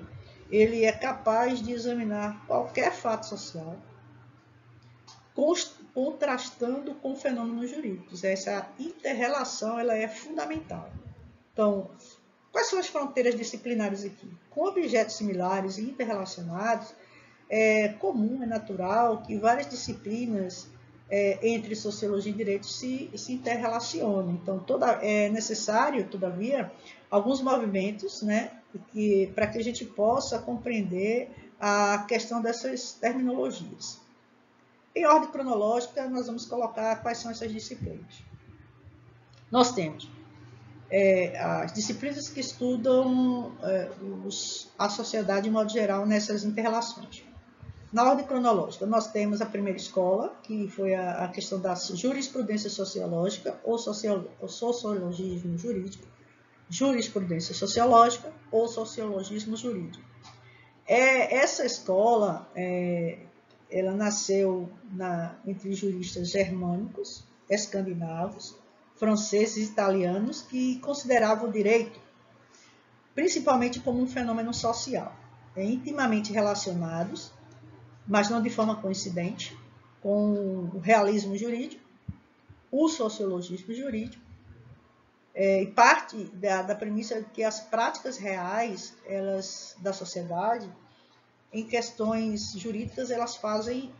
ele é capaz de examinar qualquer fato social, contrastando com fenômenos jurídicos. Essa inter-relação ela é fundamental. Então, quais são as fronteiras disciplinares aqui? Com objetos similares e interrelacionados, é comum, é natural que várias disciplinas entre sociologia e direito se interrelacionem. Então, é necessário, todavia, alguns movimentos, né, para que a gente possa compreender a questão dessas terminologias. Em ordem cronológica, nós vamos colocar quais são essas disciplinas. Nós temos as disciplinas que estudam a sociedade de modo geral nessas interrelações. Na ordem cronológica, nós temos a primeira escola, que foi a questão da jurisprudência sociológica ou sociologismo jurídico, jurisprudência sociológica ou sociologismo jurídico. Essa escola, ela nasceu entre juristas germânicos, escandinavos, franceses e italianos, que consideravam o direito principalmente como um fenômeno social, intimamente relacionados, mas não de forma coincidente, com o realismo jurídico, o sociologismo jurídico, e parte da premissa que as práticas reais da sociedade, em questões jurídicas, elas fazem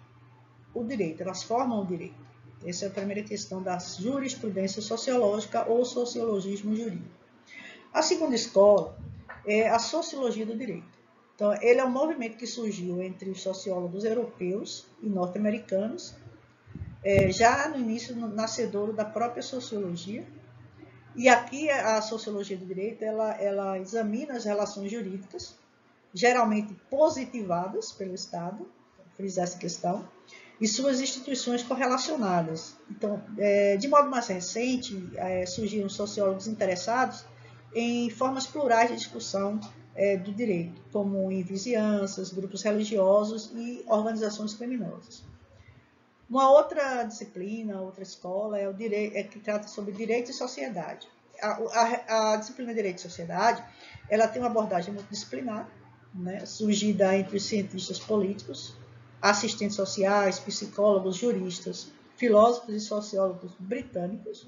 o direito, elas formam o direito. Essa é a primeira questão da jurisprudência sociológica ou sociologismo jurídico. A segunda escola é a sociologia do direito. Então, ele é um movimento que surgiu entre os sociólogos europeus e norte-americanos, já no início nascedouro da própria sociologia. E aqui a sociologia do direito, ela examina as relações jurídicas, geralmente positivadas pelo Estado, vou frisar essa questão, e suas instituições correlacionadas. Então, de modo mais recente, surgiram sociólogos interessados em formas plurais de discussão do direito, como em vizinhanças, grupos religiosos e organizações criminosas. Uma outra disciplina, outra escola, é o direito, que trata sobre direito e sociedade. A disciplina de direito e sociedade, ela tem uma abordagem multidisciplinar, né, surgida entre os cientistas políticos, assistentes sociais, psicólogos, juristas, filósofos e sociólogos britânicos,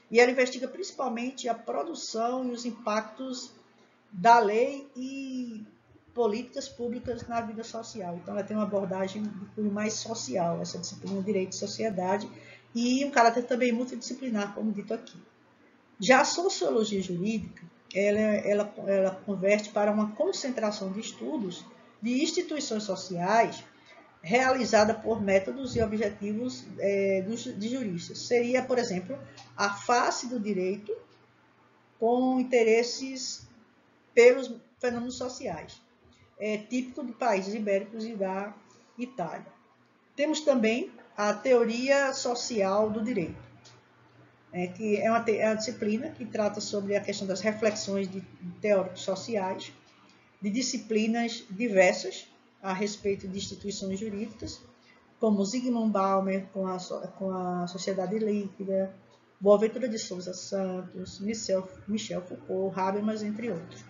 e ela investiga principalmente a produção e os impactos da lei e políticas públicas na vida social. Então, ela tem uma abordagem de cunho mais social, essa disciplina de direito e sociedade, e um caráter também multidisciplinar, como dito aqui. Já a sociologia jurídica, ela converte para uma concentração de estudos de instituições sociais realizada por métodos e objetivos de juristas. Seria, por exemplo, a face do direito com interesses pelos fenômenos sociais, típico de países ibéricos e da Itália. Temos também a teoria social do direito, que é uma disciplina que trata sobre a questão das reflexões de teóricos sociais, de disciplinas diversas a respeito de instituições jurídicas, como Zygmunt Bauman com a sociedade líquida, Boaventura de Souza Santos, Michel Foucault, Habermas, entre outros.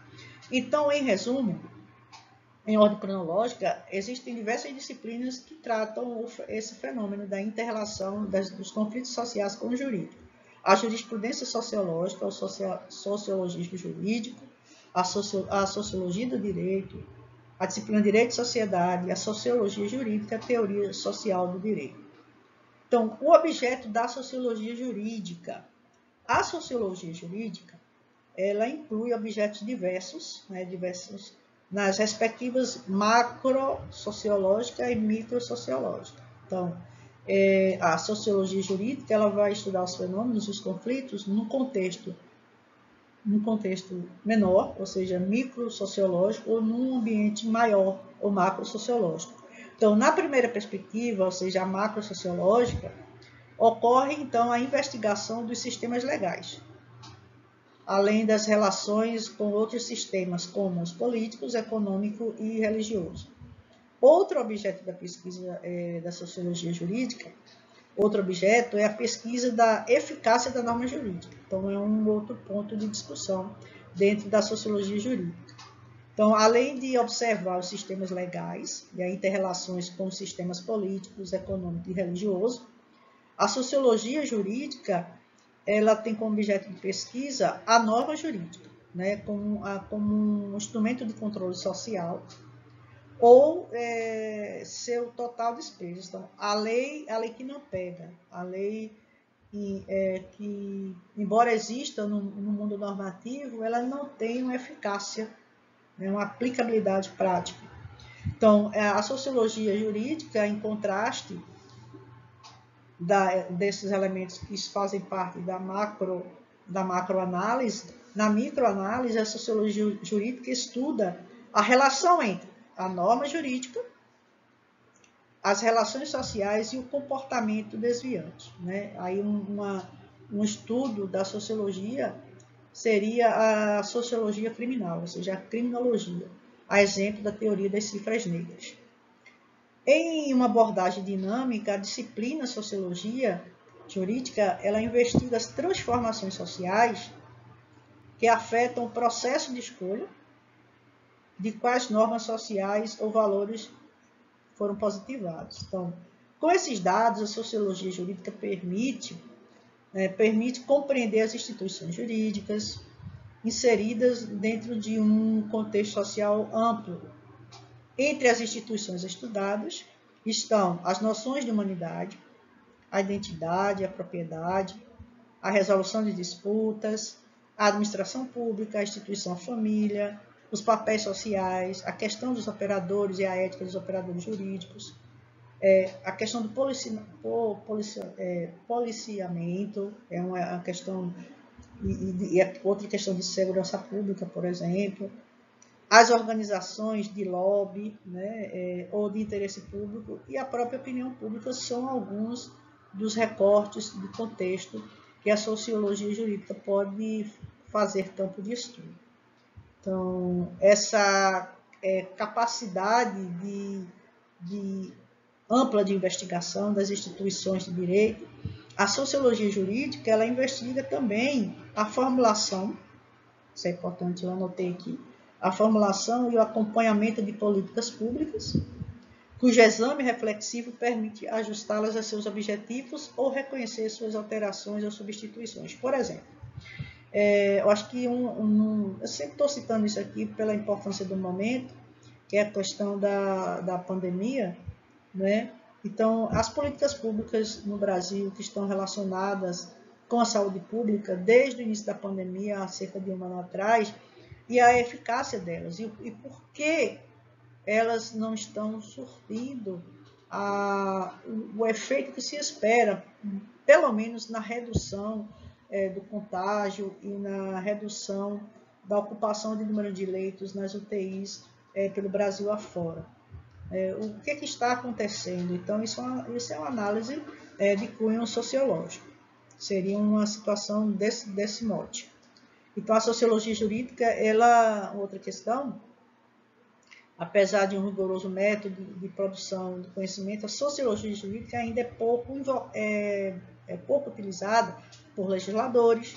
Então, em resumo, em ordem cronológica, existem diversas disciplinas que tratam esse fenômeno da inter-relação dos conflitos sociais com o jurídico. A jurisprudência sociológica, o sociologismo jurídico, a sociologia do direito, a disciplina de Direito e Sociedade, a Sociologia Jurídica, a Teoria Social do Direito. Então, o objeto da Sociologia Jurídica. A Sociologia Jurídica, ela inclui objetos diversos, diversos nas respectivas macro-sociológica e micro-sociológica. Então, a Sociologia Jurídica, ela vai estudar os fenômenos, os conflitos, num contexto menor, ou seja, micro-sociológico, ou num ambiente maior, ou macro-sociológico. Então, na primeira perspectiva, ou seja, a macro-sociológica, ocorre, então, a investigação dos sistemas legais, além das relações com outros sistemas, como os políticos, econômico e religioso. Outro objeto da pesquisa da sociologia jurídica, outro objeto é a pesquisa da eficácia da norma jurídica. Então, é um outro ponto de discussão dentro da sociologia jurídica. Então, além de observar os sistemas legais e as interrelações com os sistemas políticos, econômico e religioso, a sociologia jurídica ela tem como objeto de pesquisa a norma jurídica, como um instrumento de controle social ou seu total desprezo. Então, a lei que não pega, a lei que, embora exista no mundo normativo, ela não tem uma eficácia, uma aplicabilidade prática. Então, a sociologia jurídica, em contraste desses elementos que fazem parte da macroanálise, na microanálise, a sociologia jurídica estuda a relação entre a norma jurídica, as relações sociais e o comportamento desviante. Aí um estudo da sociologia seria a sociologia criminal, ou seja, a criminologia, a exemplo da teoria das cifras negras. Em uma abordagem dinâmica, a disciplina sociologia jurídica, ela investiga as transformações sociais que afetam o processo de escolha de quais normas sociais ou valores foram positivados. Então, com esses dados, a sociologia jurídica permite compreender as instituições jurídicas inseridas dentro de um contexto social amplo. Entre as instituições estudadas estão as noções de humanidade, a identidade, a propriedade, a resolução de disputas, a administração pública, a instituição família, os papéis sociais, a questão dos operadores e a ética dos operadores jurídicos, a questão do policiamento, é uma questão, e outra questão de segurança pública, por exemplo, as organizações de lobby, ou de interesse público e a própria opinião pública são alguns dos recortes do contexto que a sociologia jurídica pode fazer campo de estudo. Então, essa capacidade ampla de investigação das instituições de direito, a sociologia jurídica ela investiga também a formulação, isso é importante, eu anotei aqui, a formulação e o acompanhamento de políticas públicas, cujo exame reflexivo permite ajustá-las a seus objetivos ou reconhecer suas alterações ou substituições. Por exemplo, eu acho que eu sempre estou citando isso aqui pela importância do momento, que é a questão da pandemia, Então, as políticas públicas no Brasil que estão relacionadas com a saúde pública, desde o início da pandemia, há cerca de um ano atrás, e a eficácia delas, e por que elas não estão surtindo o efeito que se espera, pelo menos na redução do contágio e na redução da ocupação de número de leitos nas UTIs pelo Brasil afora. O que está acontecendo? Então, isso é uma análise de cunho sociológico. Seria uma situação desse mote. Então, a sociologia jurídica, outra questão, apesar de um rigoroso método de produção de conhecimento, a sociologia jurídica ainda é pouco utilizada por legisladores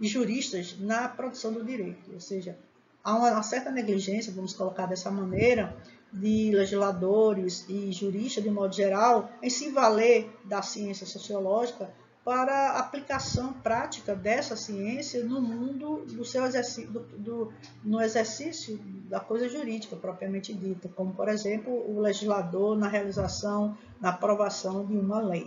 e juristas na produção do direito. Ou seja, há uma certa negligência, vamos colocar dessa maneira, de legisladores e juristas, de modo geral, em se valer da ciência sociológica para a aplicação prática dessa ciência no mundo do seu exercício, no exercício da coisa jurídica propriamente dita, como, por exemplo, o legislador na realização, na aprovação de uma lei.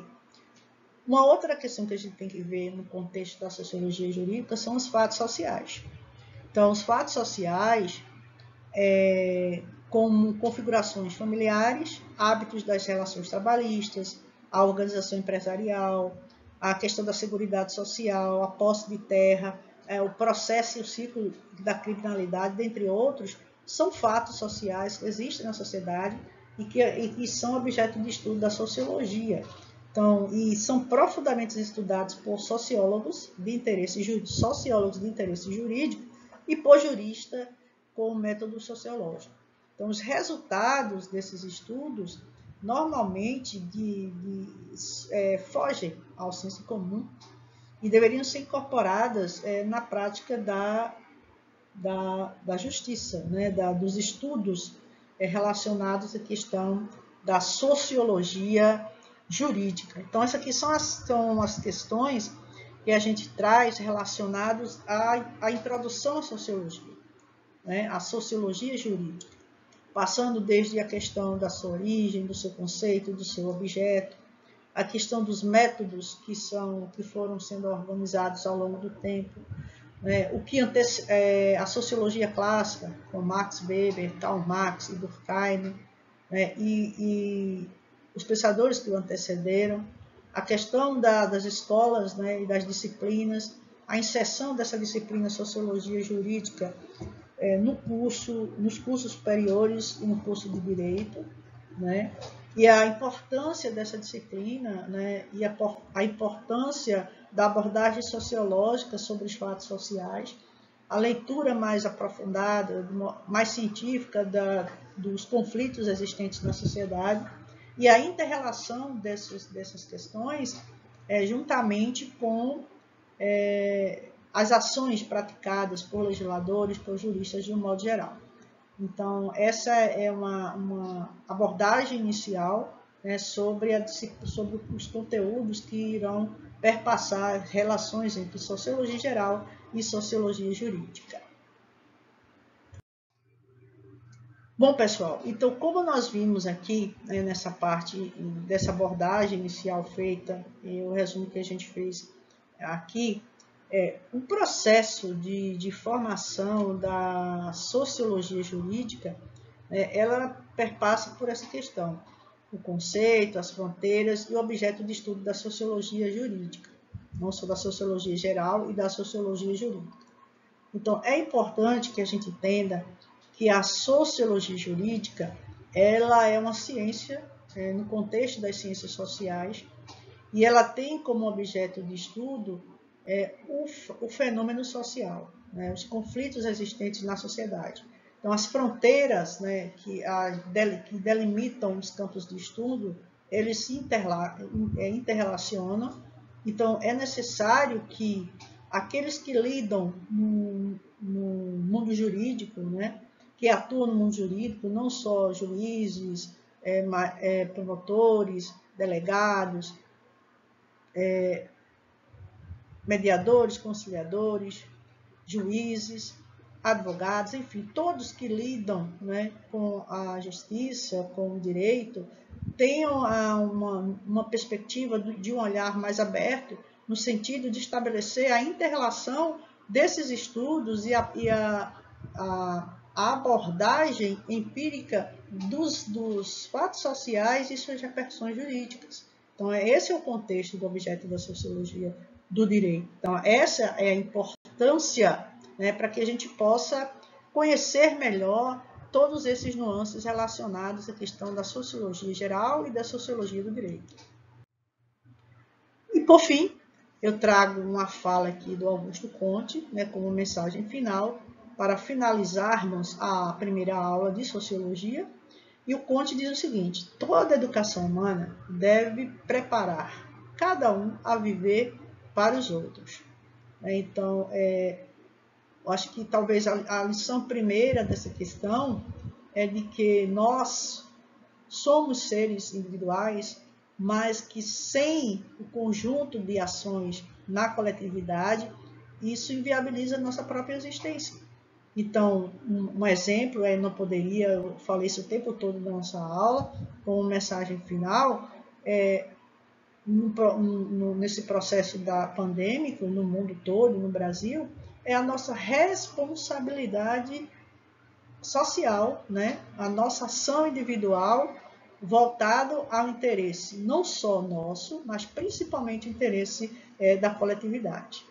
Uma outra questão que a gente tem que ver no contexto da sociologia jurídica são os fatos sociais. Então, os fatos sociais, como configurações familiares, hábitos das relações trabalhistas, a organização empresarial, a questão da seguridade social, a posse de terra, o processo e o ciclo da criminalidade, dentre outros, são fatos sociais que existem na sociedade e que são objeto de estudo da sociologia. Então, e são profundamente estudados por sociólogos de interesse jurídico e por juristas com método sociológico. Então, os resultados desses estudos normalmente fogem ao senso comum e deveriam ser incorporadas na prática da justiça, né, dos estudos relacionados à questão da sociologia jurídica. Então, essas aqui são as questões que a gente traz relacionadas à introdução à sociologia, né, à sociologia jurídica, passando desde a questão da sua origem, do seu conceito, do seu objeto, a questão dos métodos que foram sendo organizados ao longo do tempo, né, a sociologia clássica, com Max Weber, Karl Marx e Durkheim, né, e os pensadores que o antecederam, a questão das escolas, né, e das disciplinas, a inserção dessa disciplina sociologia jurídica nos cursos superiores e no curso de Direito, né, e a importância dessa disciplina, né, e a importância da abordagem sociológica sobre os fatos sociais, a leitura mais aprofundada, mais científica dos conflitos existentes na sociedade e a inter-relação dessas questões juntamente com as ações praticadas por legisladores, por juristas de um modo geral. Então, essa é uma abordagem inicial, né, sobre os conteúdos que irão perpassar as relações entre sociologia geral e sociologia jurídica. Bom, pessoal, então, como nós vimos aqui, né, nessa parte dessa abordagem inicial feita, e o resumo que a gente fez aqui, o processo de formação da sociologia jurídica, ela perpassa por essa questão, o conceito, as fronteiras e o objeto de estudo da sociologia jurídica, não só da sociologia geral e da sociologia jurídica. Então, é importante que a gente entenda que a sociologia jurídica, ela é uma ciência no contexto das ciências sociais e ela tem como objeto de estudo o fenômeno social, né, os conflitos existentes na sociedade. Então, as fronteiras, né, que delimitam os campos de estudo, eles se interrelacionam. Então, é necessário que aqueles que lidam no mundo jurídico, né, que atuam no mundo jurídico, não só juízes, promotores, delegados, mediadores, conciliadores, juízes, advogados, enfim, todos que lidam, né, com a justiça, com o direito, tenham uma perspectiva de um olhar mais aberto, no sentido de estabelecer a inter-relação desses estudos e a abordagem empírica dos fatos sociais e suas repercussões jurídicas. Então, esse é o contexto do objeto da sociologia do direito. Então, essa é a importância, né, para que a gente possa conhecer melhor todos esses nuances relacionados à questão da sociologia geral e da sociologia do direito. E, por fim, eu trago uma fala aqui do Augusto Conte, né, como mensagem final, para finalizarmos a primeira aula de sociologia. E o Conte diz o seguinte: toda educação humana deve preparar cada um a viver para os outros. Então, eu acho que talvez a lição primeira dessa questão é de que nós somos seres individuais, mas que sem o conjunto de ações na coletividade, isso inviabiliza a nossa própria existência. Então, um exemplo, não poderia, eu falei isso o tempo todo na nossa aula, como mensagem final, nesse processo pandêmico, no mundo todo, no Brasil, é a nossa responsabilidade social, né? A nossa ação individual voltado ao interesse não só nosso, mas principalmente o interesse da coletividade.